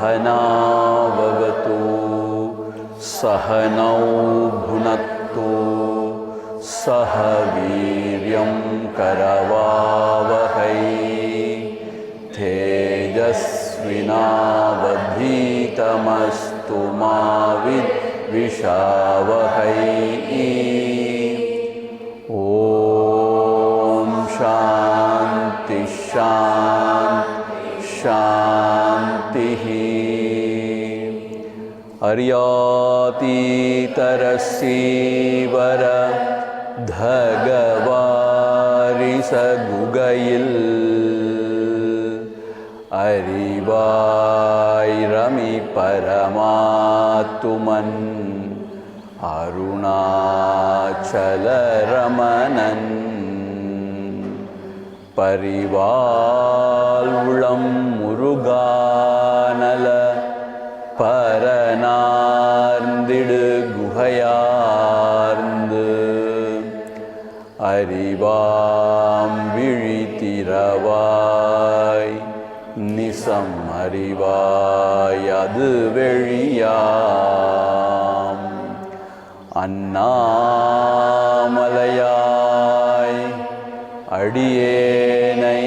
सहनाववतु सहनौ भुनक्तु सह वीर्यं करवावहै तेजस्विनावधीतमस्तु मा विद्विषावहै। ॐ शान्ति शान्ति शान्तिः। അറിയാതീതരസീവര ധഗവാരിസഗുഗയിൽ അറിവായിരമി പരമാത്തുമൻ അരുണാചലരമണൻ പരിവാൽ ഉളം മുരുകാനല பரனார்ந்திடு குகையார்ந்து அறிவாம் விழித்திரவாய் நிசம் அறிவாய் அது வெளியாம் அண்ணாமலையாய் அடியேனை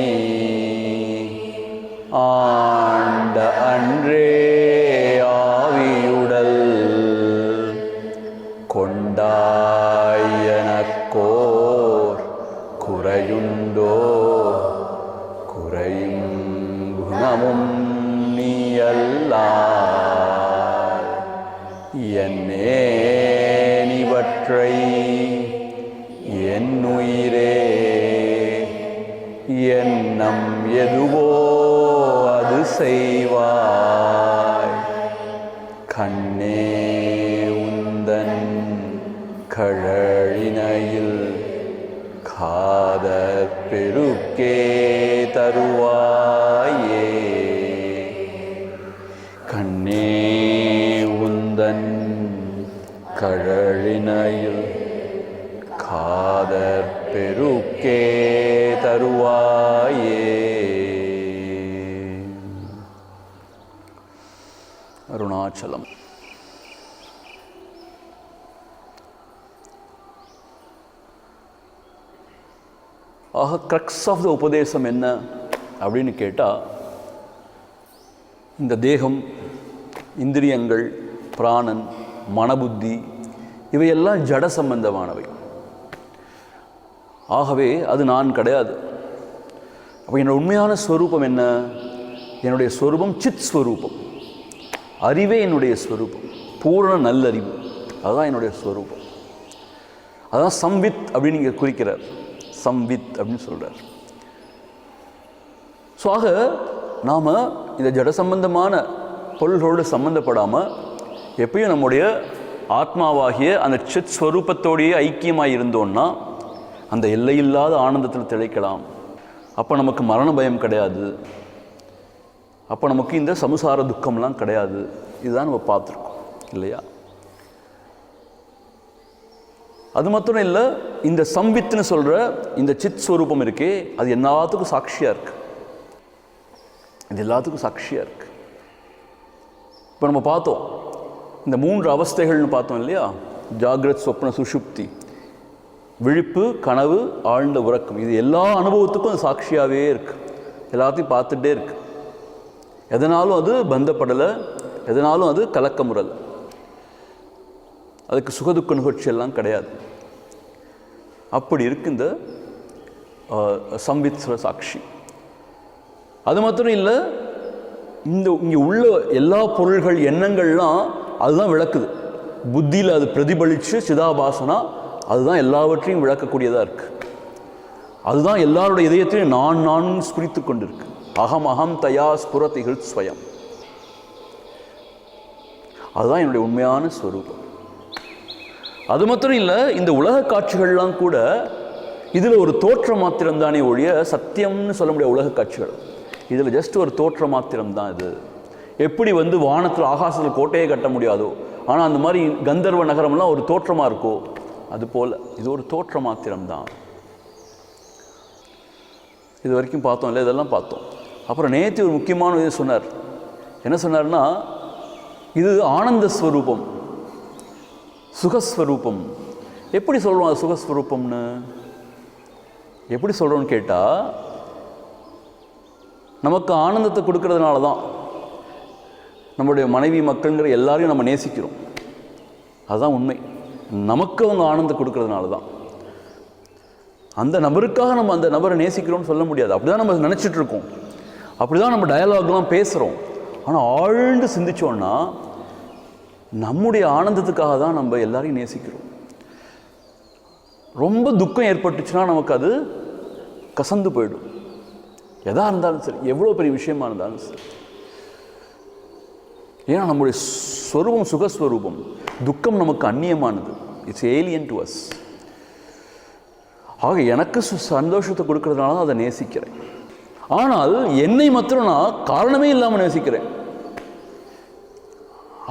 ஆண்ட அன்றே கொண்டாயனக்கோர் குறையுண்டோ குறையும் குணமும் நீயல்லால் என்னேனிவற்றை என்னுயிரே எண்ணம் எதுவோ அது செய்வாய் கண்ணே கழலினையில் காதற் பெருக்கே தருவாயே கண்ணே உந்தன் கழலினையில் காதற் பெருக்கே தருவாயே. அருணாச்சலம். ஆக க்ரக்ஸ் ஆஃப் த உபதேசம் என்ன அப்படின்னு கேட்டால், இந்த தேகம், இந்திரியங்கள், பிராணன், மனபுத்தி இவையெல்லாம் ஜட சம்பந்தமானவை. ஆகவே அது நான் கிடையாது. அப்போ என்னோட உண்மையான ஸ்வரூபம் என்ன? என்னுடைய ஸ்வரூபம் சித் ஸ்வரூபம். அறிவே என்னுடைய ஸ்வரூபம், பூரண நல்லறிவு. அதுதான் என்னுடைய ஸ்வரூபம். அதுதான் சம்வித் அப்படின்னு இங்கே குறிக்கிறார். சம்வித் அப்படின்னு சொல்கிறார். ஸோ ஆக நாம் இந்த ஜட சம்பந்தமான பொருள்களோடு சம்பந்தப்படாமல் எப்பயும் நம்முடைய ஆத்மாவாகிய அந்த சித் ஸ்வரூபத்தோடையே ஐக்கியமாக இருந்தோன்னா அந்த எல்லையில்லாத ஆனந்தத்தில் திளைக்கலாம். அப்போ நமக்கு மரண பயம் கிடையாது. அப்போ நமக்கு இந்த சம்சார துக்கம்லாம் கிடையாது. இதுதான் நம்ம பார்த்துருக்கோம் இல்லையா? அது மாத்திரம் இல்லை, இந்த சம்வித்னு சொல்கிற இந்த சித் ஸ்வரூபம் இருக்கே, அது எல்லாத்துக்கும் சாட்சியாக இருக்குது. இது எல்லாத்துக்கும் சாட்சியாக இருக்குது. இப்போ நம்ம பார்த்தோம், இந்த 3 அவஸ்தைகள்னு பார்த்தோம் இல்லையா? ஜாகிரத், சொப்ன, சுஷுப்தி, விழிப்பு, கனவு, ஆழ்ந்த உறக்கம். இது எல்லா அனுபவத்துக்கும் அது சாட்சியாகவே இருக்குது. எல்லாத்தையும் பார்த்துட்டே இருக்குது. எதனாலும் அது பந்தப்படலை, எதனாலும் அது கலக்கமுறலை. அதுக்கு சுகதுக்க நிகழ்ச்சி எல்லாம் கிடையாது. அப்படி இருக்கு இந்த சம்வித் சாட்சி. அது மாத்திரம் இல்லை, இங்கே உள்ள எல்லா பொருள்கள் எண்ணங்கள்லாம் அதுதான் விளக்குது. புத்தியில் அது பிரதிபலித்து சிதாபாசனா அதுதான் எல்லாவற்றையும் விளக்கக்கூடியதாக இருக்குது. அதுதான் எல்லாருடைய இதயத்தையும் நான் ஸ்புரித்து கொண்டிருக்கு. அகம் அகம் தயா ஸ்புரதிகள் ஸ்வயம். அதுதான் என்னுடைய உண்மையான ஸ்வரூபம். அது மாத்திரம் இல்லை, இந்த உலக காட்சிகள்லாம் கூட இதில் ஒரு தோற்றம் மாத்திரம்தானே ஒழிய சத்தியம்னு சொல்ல முடியாது. உலக காட்சிகள் இதில் ஜஸ்ட் ஒரு தோற்றம் மாத்திரம்தான். இது எப்படி வானத்தில் ஆகாசத்தில் கோட்டையை கட்ட முடியாதோ, ஆனால் அந்த மாதிரி கந்தர்வ நகரம்லாம் ஒரு தோற்றமாக இருக்கோ, அதுபோல் இது ஒரு தோற்றம் மாத்திரம்தான். இது வரைக்கும் பார்த்தோம் இல்லை, இதெல்லாம் பார்த்தோம். அப்புறம் நேற்று ஒரு முக்கியமான இது சொன்னார். என்ன சொன்னார்னா, இது ஆனந்த ஸ்வரூபம், சுகஸ்வரூபம். எப்படி சொல்கிறோம் அது சுகஸ்வரூபம்னு? எப்படி சொல்கிறோன்னு கேட்டால், நமக்கு ஆனந்தத்தை கொடுக்கறதுனால தான் நம்முடைய மனைவி மக்கள்ங்கிற எல்லாரையும் நம்ம நேசிக்கிறோம். அதுதான் உண்மை. நமக்கு அவங்க ஆனந்தம் கொடுக்கறதுனால தான். அந்த நபருக்காக நம்ம அந்த நபரை நேசிக்கிறோம்னு சொல்ல முடியாது. அப்படி தான் நம்ம நினச்சிட்ருக்கோம், அப்படி தான் நம்ம டயலாக்லாம் பேசுகிறோம். ஆனால் ஆழ்ந்து சிந்திச்சோன்னா நம்முடைய ஆனந்தத்துக்காக தான் நம்ம எல்லாரையும் நேசிக்கிறோம். ரொம்ப துக்கம் ஏற்பட்டுச்சுன்னா நமக்கு அது கசந்து போயிடும். எதாக இருந்தாலும் சரி, எவ்வளோ பெரிய விஷயமா இருந்தாலும் சரி. ஏன்னா நம்முடைய ஸ்வரூபம் சுகஸ்வரூபம். துக்கம் நமக்கு அந்நியமானது. It's alien to us. ஆக எனக்கு சந்தோஷத்தை கொடுக்கறதுனால தான் அதை நேசிக்கிறேன். ஆனால் என்னை மாத்திரம் நான் காரணமே இல்லாமல் நேசிக்கிறேன்.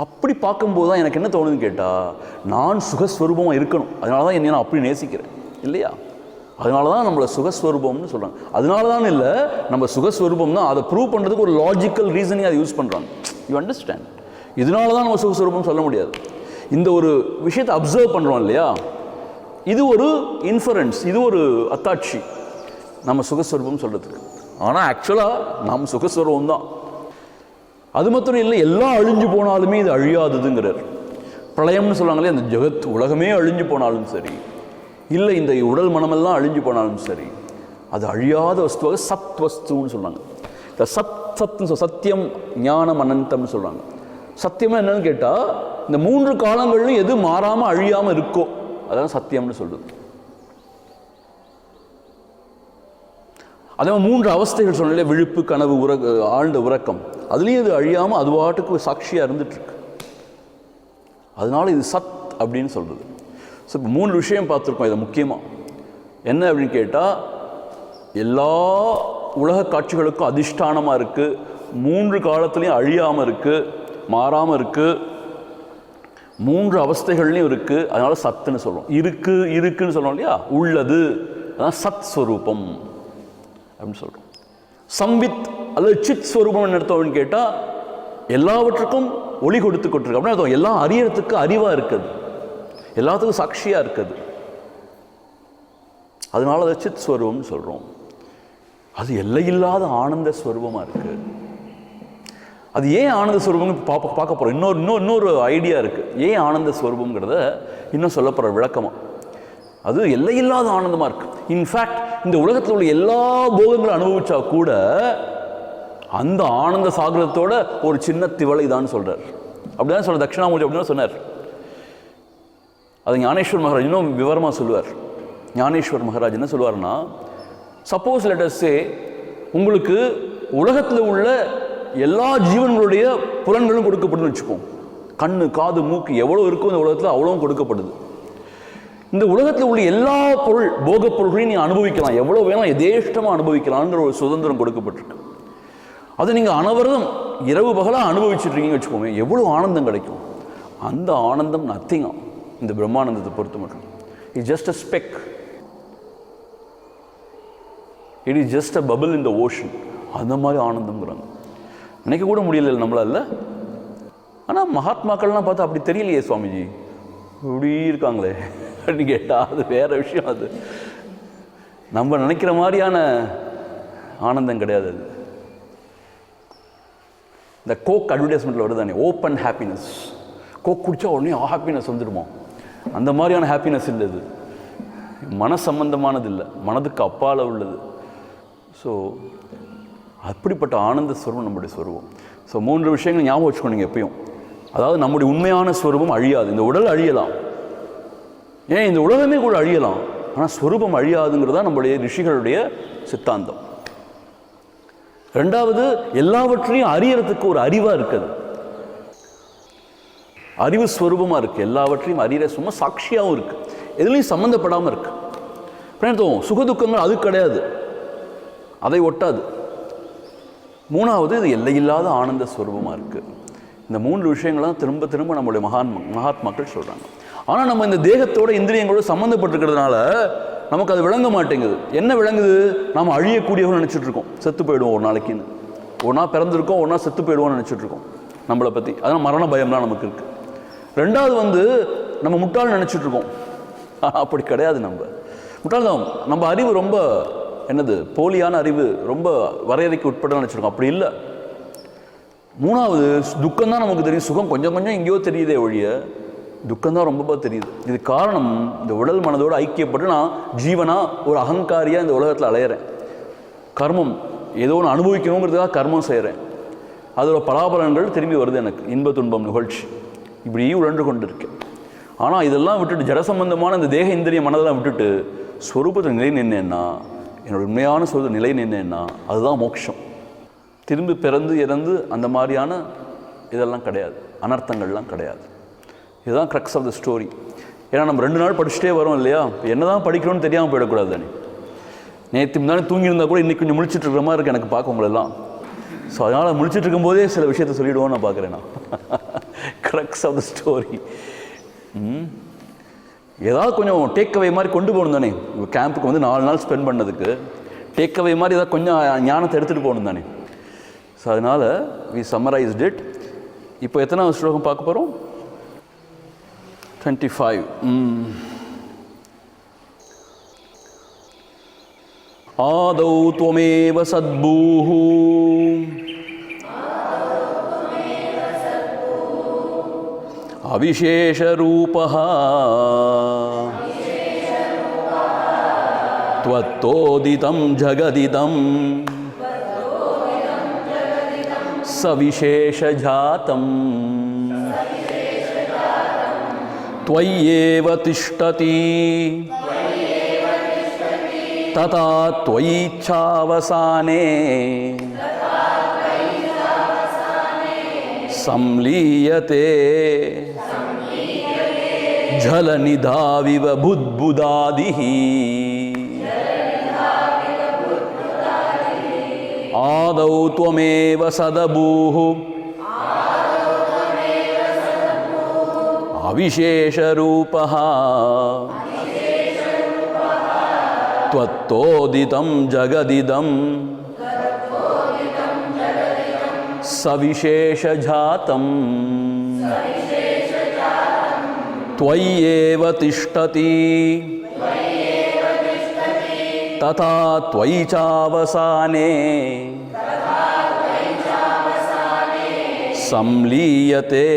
அப்படி பார்க்கும்போது தான் எனக்கு என்ன தோணுதுன்னு கேட்டால், நான் சுகஸ்வரூபமாக இருக்கணும், அதனால தான் என்னை நான் அப்படி நேசிக்கிறேன் இல்லையா? அதனால தான் நம்மளை சுகஸ்வரூபம்னு சொல்கிறாங்க. அதனால தான் இல்லை, நம்ம சுகஸ்வரூபம் தான். அதை ப்ரூவ் பண்ணுறதுக்கு ஒரு லாஜிக்கல் ரீசனிங் அதை யூஸ் பண்ணுறாங்க. You understand? இதனால தான் நம்ம சுகஸ்வரூபம் சொல்ல முடியாது. இந்த ஒரு விஷயத்தை அப்சர்வ் பண்ணுறோம் இல்லையா, இது ஒரு இன்ஃபரன்ஸ், இது ஒரு அத்தாட்சி நம்ம சுகஸ்வரூபம் சொல்கிறதுக்கு. ஆனால் ஆக்சுவலாக நாம் சுகஸ்வரூபம் தான். அது மாத்திரம் இல்லை, எல்லாம் அழிஞ்சு போனாலுமே இது அழியாததுங்கிறார். பிரளயம்னு சொல்லுவாங்களே, அந்த ஜெகத் உலகமே அழிஞ்சு போனாலும் சரி, இல்லை இந்த உடல் மனமெல்லாம் அழிஞ்சு போனாலும் சரி, அது அழியாத வஸ்துவாக சத் வஸ்துன்னு சொல்கிறாங்க. இந்த சத்தியம் ஞானம் அனந்தம்னு சொல்கிறாங்க. சத்தியமாக என்னன்னு கேட்டால், இந்த 3 காலங்கள்லையும் எது மாறாமல் அழியாமல் இருக்கோ அதான் சத்தியம்னு சொல்லுது. அதே மாதிரி 3 அவஸ்தைகள் சொன்னாலே, விழிப்பு, கனவு, ஆழ்ந்த உறக்கம், அதுலேயும் இது அழியாமல் அது பாட்டுக்கு சாட்சியாக இருந்துட்டுருக்கு. அதனால இது சத் அப்படின்னு சொல்கிறது. ஸோ இப்போ 3 விஷயம் பார்த்துருக்கோம். இதை முக்கியமாக என்ன அப்படின்னு கேட்டால், எல்லா உலக காட்சிகளுக்கும் அதிஷ்டானமாக இருக்குது, 3 காலத்துலேயும் அழியாமல் இருக்குது, மாறாமல் இருக்குது, 3 அவஸ்தைகள்லையும் இருக்குது. அதனால சத்துன்னு சொல்கிறோம். இருக்குன்னு சொல்கிறோம் இல்லையா, உள்ளது, அதான் சத் ஸ்வரூபம் அப்படின்னு சொல்கிறோம். சம்வித் அல்லது சித் ஸ்வரூபம் என்ன அர்த்தம்னு கேட்டால், எல்லாவற்றுக்கும் ஒளி கொடுத்து கொண்டிருக்கு அப்படின்னு அர்த்தம். எல்லாம் அறியறதுக்கு அறிவாக இருக்குது, எல்லாத்துக்கும் சாட்சியாக இருக்குது. அதனால அதை சித் ஸ்வரூபம்னு சொல்கிறோம். அது எல்லையில்லாத ஆனந்த ஸ்வரூபமாக இருக்குது. அது ஏன் ஆனந்த ஸ்வரூபம்னு பார்க்க போகிறோம். இன்னொரு ஐடியா இருக்குது. ஏன் ஆனந்த ஸ்வரூபங்கிறத இன்னும் சொல்ல போகிற விளக்கமாக. அது எல்லையில்லாத ஆனந்தமாக இருக்குது. இன்ஃபேக்ட் இந்த உலகத்தில் உள்ள எல்லா போகங்களும் அனுபவிச்சா கூட அந்த ஆனந்த சாகரத்தோட ஒரு சின்ன திவளை தான் சொல்கிறார். அப்படிதான் சொல்ற தட்சிணாமூர்த்தி அப்படின்னு சொன்னார். அது ஞானேஸ்வர் மகாராஜ் இன்னும் விவரமாக சொல்லுவார். ஞானேஸ்வர் மகாராஜ் என்ன சொல்லுவார்னா, சப்போஸ் லெட் அஸ் சே, உங்களுக்கு உலகத்தில் உள்ள எல்லா ஜீவன்களுடைய புலன்களும் கொடுக்கப்படுதுன்னு வச்சுப்போம். கண்ணு, காது, மூக்கு எவ்வளோ இருக்கோ இந்த உலகத்தில் அவ்வளவும் கொடுக்கப்படுது. இந்த உலகத்தில் உள்ள எல்லா போக பொருள்களையும் நீங்கள் அனுபவிக்கலாம், எவ்வளோ வேணால் எதேஷ்டமாக அனுபவிக்கலாம்ன்ற ஒரு சுதந்திரம் கொடுக்கப்பட்டிருக்கு. அதை நீங்கள் அனவரதம் இரவு பகலாக அனுபவிச்சுட்ருக்கீங்கன்னு வச்சுக்கோங்க, எவ்வளோ ஆனந்தம் கிடைக்கும். அந்த ஆனந்தம் நத்திங்கா இந்த பிரம்மானந்தத்தை பொறுத்த மட்டும். It's just a spec, it is just a bubble in the ocean. அந்த மாதிரி ஆனந்தம்ங்கிறாங்க. நினைக்க கூட முடியல நம்மளால. ஆனால் மகாத்மாக்கள்லாம் பார்த்தா அப்படி தெரியலையே சுவாமிஜி, இப்படி இருக்காங்களே அப்படின்னு கேட்டால் அது வேற விஷயம். அது நம்ம நினைக்கிற மாதிரியான ஆனந்தம் கிடையாது. அது இந்த கோக் அட்வர்டைஸ்மெண்ட்டில் வருதானே, ஓப்பன் ஹாப்பினஸ். கோக் குடித்தா உடனே ஹாப்பினஸ் வந்துடுமா, அந்த மாதிரியான ஹாப்பினஸ் இல்லை இது. மன சம்பந்தமானது இல்லை, மனதுக்கு அப்பால் உள்ளது. ஸோ அப்படிப்பட்ட ஆனந்த ஸ்வரூபம் நம்முடைய ஸ்வரூபம். ஸோ 3 விஷயங்கள் ஞாபகம் வச்சுக்கோங்க எப்பயும். அதாவது நம்முடைய உண்மையான ஸ்வரூபம் அழியாது. இந்த உடல் அழியலாம், ஏன் இந்த உலகமே கூட அழியலாம், ஆனால் ஸ்வரூபம் அழியாதுங்கிறது தான் நம்முடைய ரிஷிகளுடைய சித்தாந்தம். 2வது, எல்லாவற்றையும் அறியறதுக்கு ஒரு அறிவாக இருக்குது, அறிவு ஸ்வரூபமாக இருக்குது, எல்லாவற்றையும் அறிகிற சும்மா சாட்சியாகவும் இருக்குது, எதுலையும் சம்மந்தப்படாமல் இருக்குது. அப்புறம் சுகதுக்கங்கள் அது கிடையாது, அதை ஒட்டாது. 3வது, இது எல்லையில்லாத ஆனந்த ஸ்வரூபமாக இருக்குது. இந்த 3 விஷயங்கள்லாம் திரும்ப திரும்ப நம்மளுடைய மகாத்மாக்கள் சொல்கிறாங்க. ஆனால் நம்ம இந்த தேகத்தோட இந்திரியங்களோட சம்மந்தப்பட்டிருக்கிறதுனால நமக்கு அது விளங்க மாட்டேங்குது. என்ன விளங்குது? நாம் அழியக்கூடியவங்க நினச்சிட்டு இருக்கோம், செத்து போயிடுவோம் ஒரு நாளைக்குன்னு. ஒன்றா பிறந்திருக்கோம், ஒன்றா செத்து போயிடுவோம்னு நினச்சிட்டு இருக்கோம் நம்மளை பற்றி. அதனால் மரண பயம்லாம் நமக்கு இருக்குது. 2வது நம்ம முட்டாள் நினச்சிட்டு இருக்கோம். அப்படி கிடையாது. நம்ம முட்டாள்தான். நம்ம அறிவு ரொம்ப என்னது, போலியான அறிவு, ரொம்ப வரையறைக்கு உட்பட நினச்சிருக்கோம். அப்படி இல்லை. 3வது, துக்கம்தான் நமக்கு தெரியும், சுகம் கொஞ்சம் கொஞ்சம் எங்கேயோ தெரியுதே ஒழிய துக்கம்தான் ரொம்ப தெரியுது. இது காரணம், இந்த உடல் மனதோடு ஐக்கியப்பட்டு நான் ஜீவனா ஒரு அகங்காரியாக இந்த உலகத்தில் அலையிறேன். கர்மம் ஏதோ ஒன்று அனுபவிக்கணுங்கிறதுக்காக கர்மம் செய்கிறேன். அதோட பலாபலன்கள் திரும்பி வருது எனக்கு, இன்ப துன்பம் நிகழ்ச்சி, இப்படி உழன்று கொண்டு இருக்கேன். ஆனால் இதெல்லாம் விட்டுட்டு, ஜடசம்பந்தமான இந்த தேக இந்திரிய மனதெல்லாம் விட்டுட்டு ஸ்வரூபத்தை நிலை நின்னேன்னா, என்னோட உண்மையான ஸ்வரூபத்தை நிலை நின்னேன்னா அதுதான் மோட்சம். திரும்பி பிறந்து இறந்து அந்த மாதிரியான இதெல்லாம் கிடையாது, அனர்த்தங்கள்லாம் கிடையாது. இதுதான் க்ரக்ஸ் ஆஃப் த ஸ்டோரி. ஏன்னா நம்ம 2 நாள் படிச்சுட்டே வரோம் இல்லையா, என்ன தான் படிக்கணும்னு தெரியாமல் போயிடக்கூடாது தானே. நேற்று முன்னாடி தூங்கியிருந்தா கூட இன்றைக்கி கொஞ்சம் முழிச்சிட்டு இருக்கிற மாதிரி இருக்குது எனக்கு பார்க்க உங்களெல்லாம். ஸோ அதனால் முழிச்சிட்டு இருக்கும்போதே சில விஷயத்தை சொல்லிவிடுவோம் நான் பார்க்குறேன். நான் க்ரக்ஸ் ஆஃப் த ஸ்டோரி. ஏதாவது கொஞ்சம் டேக்அவே மாதிரி கொண்டு போகணும் தானே. கேம்புக்கு வந்து 4 நாள் ஸ்பெண்ட் பண்ணதுக்கு டேக்அவே மாதிரி ஏதாவது கொஞ்சம் ஞானத்தை எடுத்துகிட்டு போகணும் தானே. ஸோ அதனால் வி சம்மரைஸ்ட் இட். இப்போ எத்தனாவது ஸ்லோகம் பார்க்க போகிறோம்? 25. ஆதௌ த்வமேவ சத்பூஹு அவிசேஷரூபஹ த்வத்தோதிதம் ஜகதிதம் சவிசேஷஜாதம் त्वय्येव तिष्ठति तथा त्वयिच्छावसाने संलीयते झलनिधाविव बुद्बुदादिः आदौ त्वमेव सदभूः अविशेषरूपः त्वत्तोदितं जगदिदं सविशेषजातं त्वय्येव तिष्ठति तथा त्वयि चावसाने संलीयते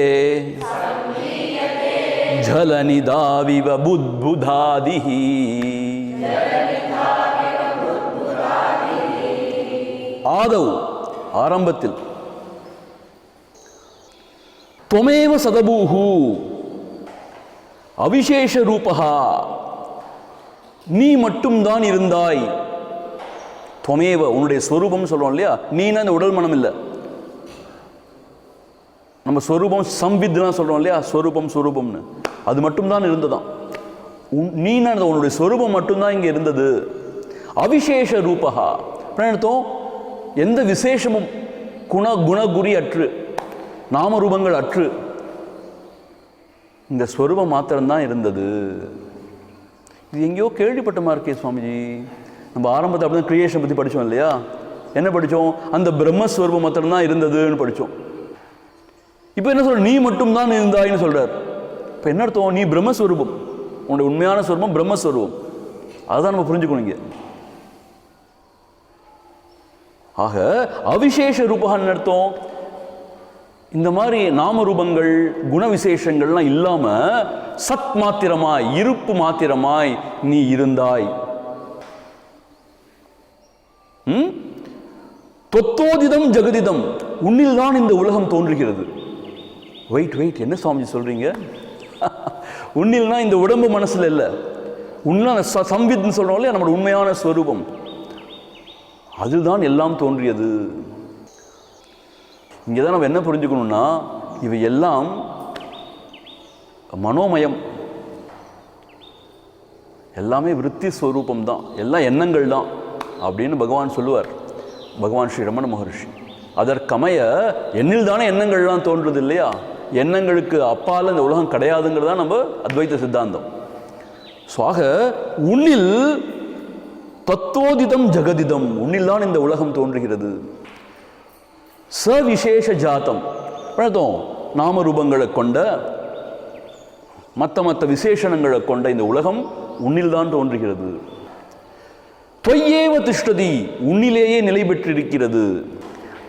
झलनिधाविव बुद्बुदादिः. ஆதவ் ஆரம்பத்தில், त्वमेव सदभूஹு அவிசேஷ ரூபஹா நீ மட்டும்தான் இருந்தாய். त्वमेव உன்னுடைய ஸ்வரூபம் சொல்றோம் இல்லையா, நீனா இந்த உடல் மனம் இல்லை. நம்ம ஸ்வரூபம் சம்வித்லாம் சொல்கிறோம் இல்லையா, ஸ்வரூபம் ஸ்வரூபம்னு, அது மட்டும்தான் இருந்ததான். நீனா உன்னுடைய ஸ்வரூபம் மட்டும்தான் இங்கே இருந்தது. அவிசேஷ ரூபஹா அர்த்தம், எந்த விசேஷமும் குணகுரி அற்று, நாமரூபங்கள் அற்று இந்த ஸ்வரூபம் மாத்திரம்தான் இருந்தது. இது எங்கேயோ கேள்விப்பட்ட மாதிரி இருக்கே சுவாமிஜி. நம்ம ஆரம்பத்தை அப்படி தான் கிரியேஷன் பற்றி படித்தோம் இல்லையா. என்ன படித்தோம்? அந்த பிரம்மஸ்வரூபம் மாத்திரம்தான் இருந்ததுன்னு படித்தோம். இப்போ என்ன சொல்ற? நீ மட்டும்தான் இருந்தாயின்னு சொல்றார். இப்போ என்ன அர்த்தம்? நீ பிரம்மஸ்வரூபம், உன்னுடைய உண்மையான ஸ்வரூபம் பிரம்மஸ்வரூபம். அதுதான் நம்ம புரிஞ்சுக்கணும் இங்கே. ஆக அவிசேஷ ரூபகான்னு அர்த்தம், இந்த மாதிரி நாம ரூபங்கள் குணவிசேஷங்கள்லாம் இல்லாம சத் மாத்திரமாய், இருப்பு மாத்திரமாய் நீ இருந்தாய். தொத்தோதிதம் ஜெகதிதம், உன்னில் தான் இந்த உலகம் தோன்றுகிறது. வெயிட், என்ன சுவாமி சொல்றீங்க? உன்னில்னா இந்த உடம்பு மனசுல இல்லை, உண்மையான சம்வித்னு சொல்றோம் இல்லையா, நம்மளோட உண்மையான ஸ்வரூபம், அதுதான் எல்லாம் தோன்றியது. இங்கேதான் நம்ம என்ன புரிஞ்சுக்கணும்னா, இவை எல்லாம் மனோமயம், எல்லாமே விருத்தி ஸ்வரூபம் தான், எல்லாம் எண்ணங்கள் தான் அப்படின்னு பகவான் சொல்லுவார், பகவான் ஸ்ரீ ரமண மகர்ஷி. அதற்கமைய எண்ணில் தானே எண்ணங்கள்லாம் தோன்றுறது இல்லையா? எண்ணங்களுக்கு அப்பால் இந்த உலகம் கிடையாதுங்கிறதா நம்ம அத்வைத சித்தாந்தம். ஆக உன்னில் தத்தோதிதம் ஜெகதிதம், உன்னில் தான் இந்த உலகம் தோன்றுகிறது. சவிசேஷ ஜாத்தம், நாம ரூபங்களை கொண்ட மற்ற விசேஷணங்களை கொண்ட இந்த உலகம் உன்னில் தான் தோன்றுகிறது. தொய்யேவ திஷ்டதி, உன்னிலேயே நிலை பெற்றிருக்கிறது.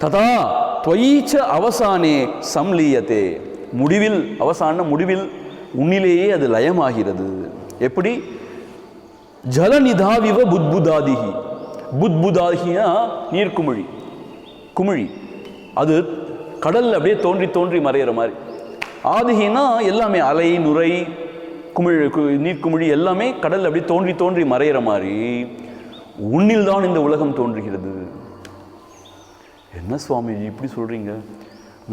ததா தொய்ச்ச அவசானே சம்லீயத்தே, முடிவில், அவசான முடிவில் உன்னிலேயே அது லயமாகிறது. எப்படி? ஜலநிதாவிவ புத்புதாதிகி, புத்புதாதிகினா நீர்க்குமிழி, குமிழி, அது கடல்ல அப்படியே தோன்றி தோன்றி மறையிற மாதிரி. ஆதிகினா எல்லாமே அலை நுரை குமிழ் நீர்க்குமிழி எல்லாமே கடல்ல அப்படியே தோன்றி தோன்றி மறையிற மாதிரி உன்னில் தான் இந்த உலகம் தோன்றுகிறது. என்ன சுவாமிஜி இப்படி சொல்றீங்க?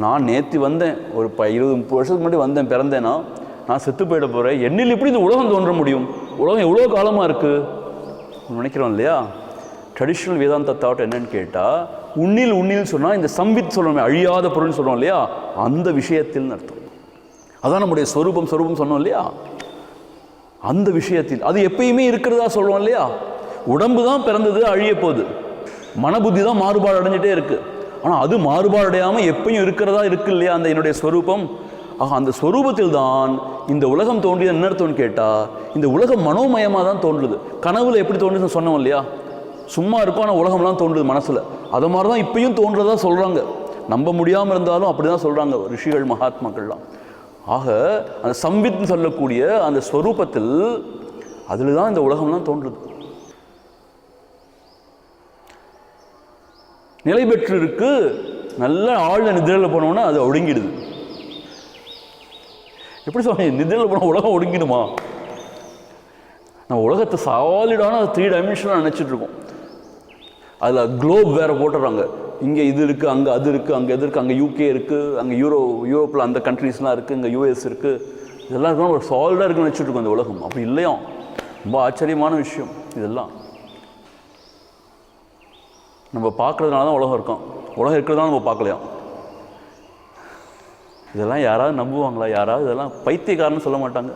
நான் நேற்று வந்தேன், ஒரு 20-30 வருஷத்துக்கு முன்னாடி வந்தேன், பிறந்தேன்னா நான் செத்து போயிட போகிறேன், என்னில் எப்படி இந்த உலகம் தோன்ற முடியும்? உலகம் எவ்வளோ காலமாக இருக்குது நினைக்கிறோம் இல்லையா? ட்ரெடிஷ்னல் வேதாந்த தாட் என்னன்னு கேட்டால், உன்னில் சொன்னால் இந்த சம்வித் சொல்கிறோம், அழியாத பொருள்னு சொல்கிறோம் இல்லையா, அந்த விஷயத்தில் அர்த்தம். அதான் நம்முடைய ஸ்வரூபம் சொன்னோம் இல்லையா, அந்த விஷயத்தில் அது எப்பயுமே இருக்கிறதா சொல்கிறோம் இல்லையா. உடம்பு தான் பிறந்தது, அழிய போகுது, மனபுத்தி தான் மாறுபாடு அடைஞ்சிட்டே இருக்கு. ஆனால் அது மாறுபாடு அடையாமல் எப்பயும் இருக்கிறதா இருக்கு இல்லையா அந்த என்னுடைய ஸ்வரூபம். ஆக அந்த ஸ்வரூபத்தில் தான் இந்த உலகம் தோன்றியது. என்ன அர்த்தம்னு கேட்டால், இந்த உலகம் மனோமயமாக தான் தோன்றுது. கனவுல எப்படி தோன்றுதுன்னு சொன்னோம் இல்லையா, சும்மா இருக்கும் ஆனால் உலகம்லாம் தோன்றுது மனசில். அது மாதிரி தான் இப்பயும் தோன்றதா சொல்கிறாங்க. நம்ப முடியாமல் இருந்தாலும் அப்படி தான் சொல்கிறாங்க ரிஷிகள் மகாத்மாக்கள்லாம். ஆக அந்த சம்வித்னு சொல்லக்கூடிய அந்த ஸ்வரூபத்தில், அதில் தான் இந்த உலகம்லாம் தோன்றுது. நிலை பெற்று இருக்கு. நல்ல ஆழ்ந்த நிதிரையில் போனோம்னா அது ஒடுங்கிடுது. எப்படி சொல்றீங்க? நிதிரையில் போனால் உலகம் ஒடுங்கிடுமா? நம்ம உலகத்தை சாலிடான 3 டைமென்ஷனாக நினச்சிட்டு இருக்கோம். அதில் குளோப் வேற போட்டுறாங்க. இங்கே இது இருக்குது, அங்கே அது இருக்குது, அங்கே எது இருக்குது, அங்கே யூகே இருக்குது, அங்கே யூரோப்பில் அந்த கண்ட்ரீஸ்லாம் இருக்குது, இங்கே யூஎஸ் இருக்குது, இதெல்லாம் இருக்கணும் ஒரு சாலிடாக இருக்குன்னு நினச்சிட்டு இருக்கோம் அந்த உலகம். அப்படி இல்லையா? ரொம்ப ஆச்சரியமான விஷயம் இதெல்லாம். நம்ம பார்க்குறதுனால தான் உலகம் இருக்கான், உலகம் இருக்கிறதுனால நம்ம பார்க்கலையாம். இதெல்லாம் யாராவது நம்புவாங்களா? யாராவது இதெல்லாம் பைத்தியக்காரன்னு சொல்ல மாட்டாங்க.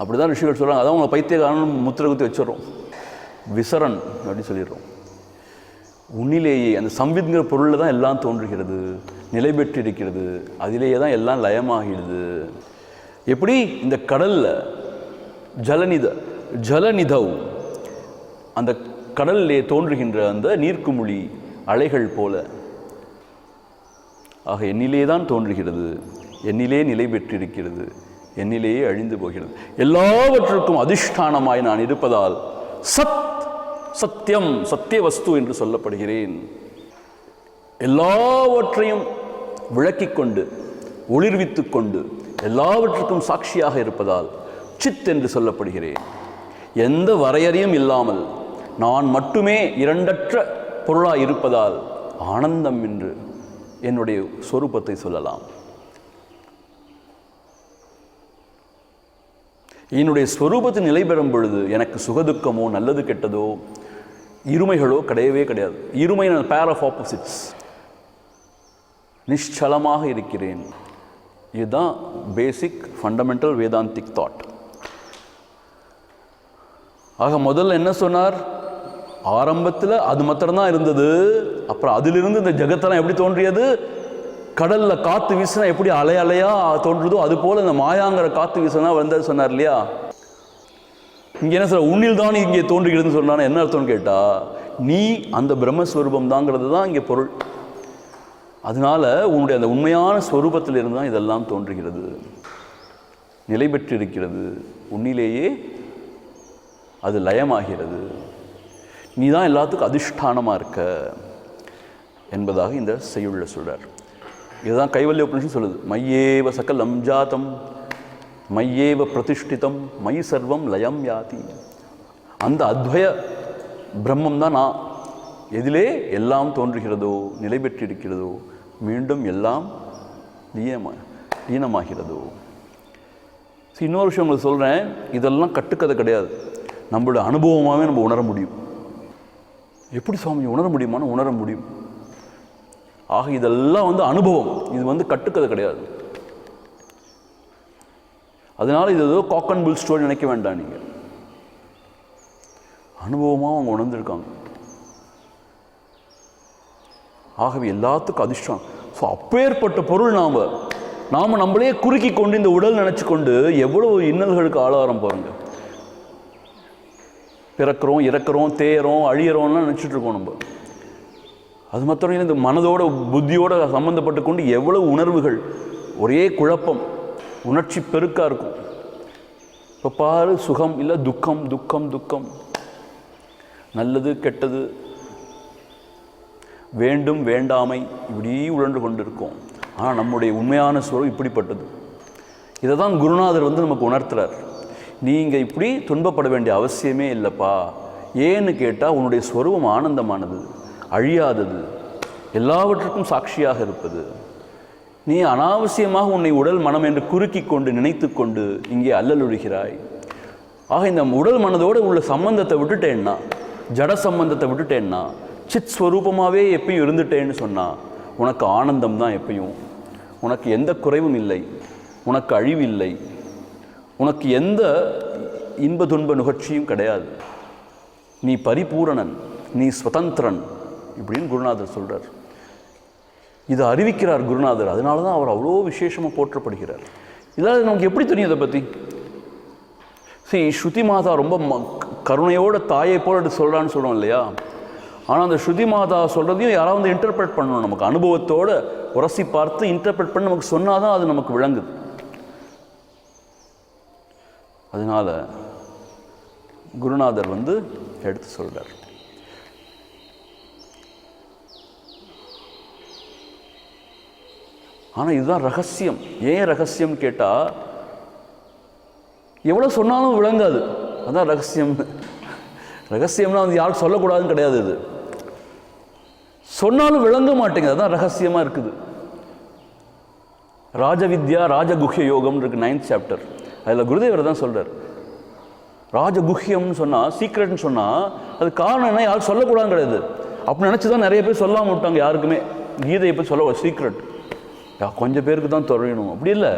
அப்படி தான் ரிஷிகள் சொல்கிறாங்க. அதான் உங்களை பைத்தியக்காரன் முத்திரை குத்தி வச்சிடறோம், விசரன் அப்படின்னு சொல்லிடுறோம். உன்னிலேயே அந்த சம்வித்ங்கிற பொருளில் தான் எல்லாம் தோன்றுகிறது, நிலை பெற்று இருக்கிறது, அதிலேயே தான் எல்லாம் லயமாகிடுது. எப்படி? இந்த கடலில் ஜலநிதவ், அந்த கடலிலே தோன்றுகின்ற அந்த நீர்க்குமிழி அலைகள் போல. ஆக என்னிலே தான் தோன்றுகிறது, என்னிலே நிலை பெற்றிருக்கிறது, என்னிலேயே அழிந்து போகிறது. எல்லாவற்றுக்கும் அதிஷ்டானமாய் நான் இருப்பதால் சத்தியம், சத்திய வஸ்து என்று சொல்லப்படுகிறேன். எல்லாவற்றையும் விளக்கிக் கொண்டு, ஒளிர்வித்து கொண்டு, எல்லாவற்றுக்கும் சாட்சியாக இருப்பதால் சித் என்று சொல்லப்படுகிறேன். எந்த வரையறையும் இல்லாமல் நான் மட்டுமே இரண்டற்ற பொருளாய் இருப்பதால் ஆனந்தம் என்று என்னுடைய சொரூபத்தை சொல்லலாம். என்னுடைய ஸ்வரூபத்தில் நிலை பெறும் பொழுது எனக்கு சுகதுக்கமோ நல்லது கெட்டதோ இருமைகளோ கிடையவே கிடையாது. இருமை பேர் ஆஃப் ஆப்போசிட்ஸ். நிஷ்சலமாக இருக்கிறேன். இதுதான் பேசிக் ஃபண்டமெண்டல் வேதாந்திக் தாட். ஆக முதல்ல என்ன சொன்னார்? ஆரம்பத்தில் அது மாத்திரம்தான் இருந்தது. அப்புறம் அதிலிருந்து இந்த ஜெகத்தெல்லாம் எப்படி தோன்றியது? கடல்ல காத்து வீசினா எப்படி அலை அலையா தோன்றுதோ அது போல இந்த மாயாங்கிற காத்து வீசினா வந்தது சொன்னார் இல்லையா. இங்க என்ன சொல்ற? உன்னில் தான் இங்கே தோன்றுகிறதுன்னு சொன்னா என்ன அர்த்தம்னு கேட்டா, நீ அந்த பிரம்மஸ்வரூபம் தாங்கிறது தான் இங்கே பொருள். அதனால உன்னுடைய அந்த உண்மையான ஸ்வரூபத்திலிருந்து தான் இதெல்லாம் தோன்றுகிறது, நிலை பெற்றிருக்கிறது, உன்னிலேயே அது லயமாகிறது. நீ தான் எல்லாத்துக்கும் அதிஷ்டானமாக இருக்க என்பதாக இந்த செய்யுள்ள சொல்கிறார். இதுதான் கைவல்ய உபனிஷத்து சொல்லுது. மையேவ சகலம் ஜாதம் மையேவ பிரதிஷ்டிதம் மயி சர்வம் லயம் யாதி. அந்த அத்வய பிரம்மம் தான் நான். எதிலே எல்லாம் தோன்றுகிறதோ, நிலை பெற்றிருக்கிறதோ, மீண்டும் எல்லாம் லீனமாகிறதோ. இன்னொரு விஷயம் உங்களுக்கு சொல்கிறேன், இதெல்லாம் கட்டுக்கதை கிடையாது, நம்மளுடைய அனுபவமாகவே நம்ம உணர முடியும். எப்படி சுவாமி உணர முடியுமான்னு உணர முடியும். ஆக இதெல்லாம் அனுபவம், இது கட்டுக்கதை கிடையாது. அதனால இது ஏதோ காக் அண்ட் புல் ஸ்டோரி நினைக்க வேண்டாம். நீங்கள் அனுபவமாக அவங்க உணர்ந்திருக்காங்க. ஆகவே எல்லாத்துக்கும் அதிர்ஷ்டம். ஸோ அப்பேற்பட்ட பொருள் நாம் நம்மளே குறுக்கி கொண்டு இந்த உடல் நினச்சி கொண்டு எவ்வளோ இன்னல்களுக்கு ஆளாரம் பாருங்க. பிறக்கிறோம், இறக்கிறோம், தேயறோம், அழியறோம்லாம் நினச்சிட்டு இருக்கோம் நம்ம. அது மாத்திரம் இல்லை, இந்த மனதோட புத்தியோட சம்மந்தப்பட்டு கொண்டு எவ்வளவு உணர்வுகள், ஒரே குழப்பம், உணர்ச்சி பெருக்காக இருக்கும். இப்போ பாரு, சுகம் இல்லை துக்கம், துக்கம் துக்கம், நல்லது கெட்டது, வேண்டும் வேண்டாமை, இப்படி உழன்று கொண்டு இருக்கோம். ஆனால் நம்முடைய உண்மையான ஸ்வரூபம் இப்படிப்பட்டது. இதை தான் குருநாதர் நமக்கு உணர்த்துறார். நீங்கள் இப்படி துன்பப்பட வேண்டிய அவசியமே இல்லைப்பா. ஏன்னு கேட்டால் உன்னுடைய ஸ்வரூபம் ஆனந்தமானது, அழியாதது, எல்லாவற்றுக்கும் சாட்சியாக இருப்பது. நீ அனாவசியமாக உன்னை உடல் மனம் என்று குறுக்கி கொண்டு நினைத்து கொண்டு இங்கே அல்லலுகிறாய். ஆக இந்த உடல் மனதோடு உள்ள சம்பந்தத்தை விட்டுட்டேன்னா, ஜட சம்பந்தத்தை விட்டுட்டேன்னா, சித் ஸ்வரூபமாகவே எப்பயும் இருந்துட்டேன்னு சொன்னால் உனக்கு ஆனந்தம் தான் எப்பயும். உனக்கு எந்த குறைவும் இல்லை, உனக்கு அழிவில்லை, உனக்கு எந்த இன்ப துன்ப நுகர்ச்சியும் கிடையாது. நீ பரிபூரணன், நீ சுதந்திரன் இப்படின்னு குருநாதர் சொல்கிறார். இதை அறிவிக்கிறார் குருநாதர். அதனால தான் அவர் அவ்வளோ விசேஷமாக போற்றப்படுகிறார். இதாவது நமக்கு எப்படி தெரியும் இதை பற்றி? ஸ்ருதி மாதா ரொம்ப கருணையோட தாயை போல சொல்கிறான்னு சொல்கிறோம் இல்லையா? ஆனால் அந்த ஸ்ருதி மாதா சொல்கிறதையும் யாராவது இன்டர்பிரட் பண்ணணும். நமக்கு அனுபவத்தோடு உரசி பார்த்து இன்டர்பிரட் பண்ணி நமக்கு சொன்னால் தான் அது நமக்கு விளங்குது. அதனால் குருநாதர் எடுத்து சொல்கிறார். ஆனால் இதுதான் ரகசியம். ஏன் ரகசியம் கேட்டால், எவ்வளோ சொன்னாலும் விளங்காது. அதான் ரகசியம். ரகசியம்னா யாரும் சொல்லக்கூடாதுன்னு கிடையாது. இது சொன்னாலும் விளங்க மாட்டேங்குது. அதுதான் ரகசியமாக இருக்குது. ராஜவித்யா ராஜகுஹ்ய யோகம்னு இருக்கு 9th சாப்டர். அதில் குருதேவர் தான் சொல்கிறார். ராஜகுஹ்யம்னு சொன்னால், சீக்ரெட்னு சொன்னால், அது காரணம் என்ன, யாரும் சொல்லக்கூடாதுன்னு கிடையாது. அப்படி நினச்சி தான் நிறைய பேர் சொல்லாமல் விட்டாங்க. யாருக்குமே கீதையை பற்றி சொல்ல சீக்ரெட் கொஞ்சம் பேருக்கு தான் தெரியணும். அப்படி இல்லை,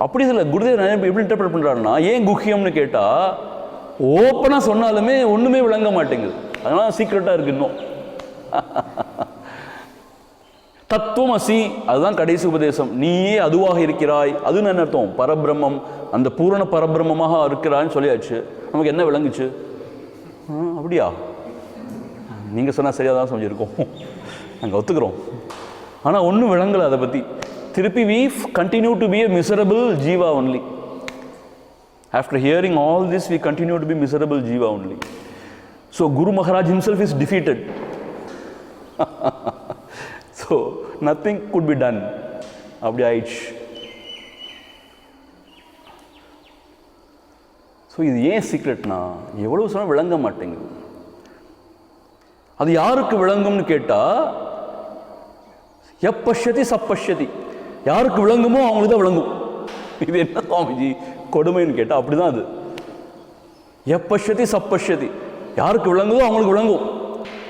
அப்படி இல்லை. குருதேவர் எப்படி இன்டர்பிரட் பண்ணுறாருன்னா, ஏன் குஹ்யம்னு கேட்டால் ஓப்பனாக சொன்னாலுமே ஒன்றுமே விளங்க மாட்டேங்குது. அதனால சீக்ரெட்டாக இருக்கு. இன்னும் தத்துவம் அசி, அதுதான் கடைசி உபதேசம். நீயே அதுவாக இருக்கிறாய். அதுன்னு என்ன அர்த்தம்? பரபிரம்மம், அந்த பூரண பரபிரம்மமாக இருக்கிறான்னு சொல்லியாச்சு. நமக்கு என்ன விளங்குச்சு? அப்படியா? நீங்கள் சொன்னால் சரியாக தான் சொல்லியிருக்கோம், நாங்கள் ஒத்துக்கிறோம். ஆனால் ஒன்றும் விளங்கலை அதை பற்றி. திருப்பி we continue to be a miserable jiva only. After hearing all this, we continue to be miserable jiva only. So Guru Maharaj himself is defeated. So nothing could be done. அப்படி ஆயிடுச்சு. ஸோ இது ஏன் சீக்ரெட்னா, எவ்வளோ சொன்னால் விளங்க மாட்டேங்குது. அது யாருக்கு விளங்கும்னு கேட்டால், எப்பஷ்யதி சப்பஷ்யதி, யாருக்கு விளங்குமோ அவங்களுக்கு தான் விளங்கும். இது என்ன சுவாமிஜி கொடுமைன்னு கேட்டால் அப்படி தான். அது எப்பஷ்யதி சப்பஷ்யதி, யாருக்கு விளங்குதோ அவங்களுக்கு விளங்கும்,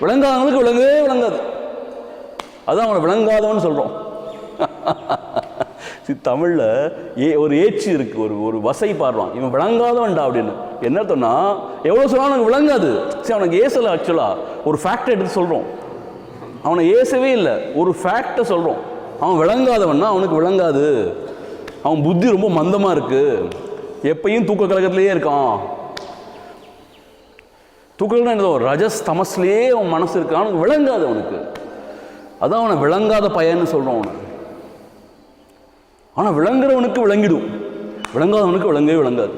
விளங்காதவங்களுக்கு விளங்கவே விளங்காது. அதுதான் அவனை விளங்காதவன்னு சொல்கிறோம். தமிழில் ஒரு ஏச்சு இருக்குது, ஒரு வசை பாடுவான், இவன் விளங்காதவன்டா அப்படின்னு. என்ன அர்த்தம்னா, எவ்வளோ சொன்னாலும் அவனுக்கு விளங்காது. சரி, அவனுக்கு ஏசலை. ஆக்சுவலாக ஒரு ஃபேக்டை எடுத்து சொல்கிறோம், அவனை ஏசவே இல்லை, ஒரு ஃபேக்டை சொல்கிறோம். அவன் விளங்காதவன்னா அவனுக்கு விளங்காது, அவன் புத்தி ரொம்ப மந்தமாக இருக்குது, எப்பயும் தூக்க கலக்கத்திலேயே இருக்கான். தூக்கம்னா என்னதோ ரஜஸ் தமஸ்லேயே அவன் மனசு இருக்கான், அவனுக்கு விளங்காது அவனுக்கு. அதான் அவனை விளங்காத பையன்னு சொல்கிறோம் அவனை. ஆனால் விளங்குறவனுக்கு விளங்கிடும், விளங்காதவனுக்கு விளங்கவே விளங்காது.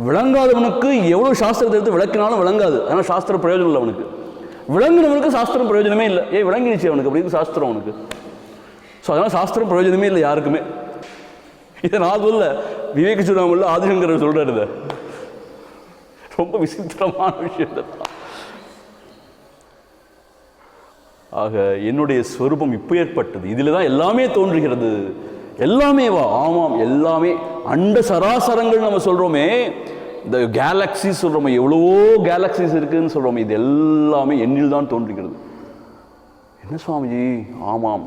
விளங்காதவனுக்கு எவ்வளோ சாஸ்திரத்தை எடுத்து விளக்கினாலும் விளங்காது, ஆனால் சாஸ்திரம் பிரயோஜனம் இல்லை அவனுக்கு. விளங்குனவனுக்கு சாஸ்திரம் பிரயோஜனமே இல்லை. விளங்கிடுச்சு அவனுக்கு, அப்படி சாஸ்திரம் அவனுக்கு. ஸோ அதனால் சாஸ்திரம் பிரயோஜனமே இல்லை யாருக்குமே. இதை நான் சொல்ல, விவேக சூடாமல்ல ஆதிசங்கர் சொல்கிறாரு. ரொம்ப விசித்திரமான விஷயம் தான். ஆக என்னுடைய ஸ்வரூபம் இப்போ ஏற்பட்டது, இதில் தான் எல்லாமே தோன்றுகிறது. எல்லாமே வா, ஆமாம் எல்லாமே. அண்ட சராசரங்கள் நம்ம சொல்கிறோமே, இந்த கேலக்சிஸ் சொல்கிறோமே, எவ்வளவோ கேலக்சிஸ் இருக்குதுன்னு சொல்கிறோமே, இது எல்லாமே எண்ணில் தான் தோன்றுகிறது. என்ன சுவாமிஜி? ஆமாம்,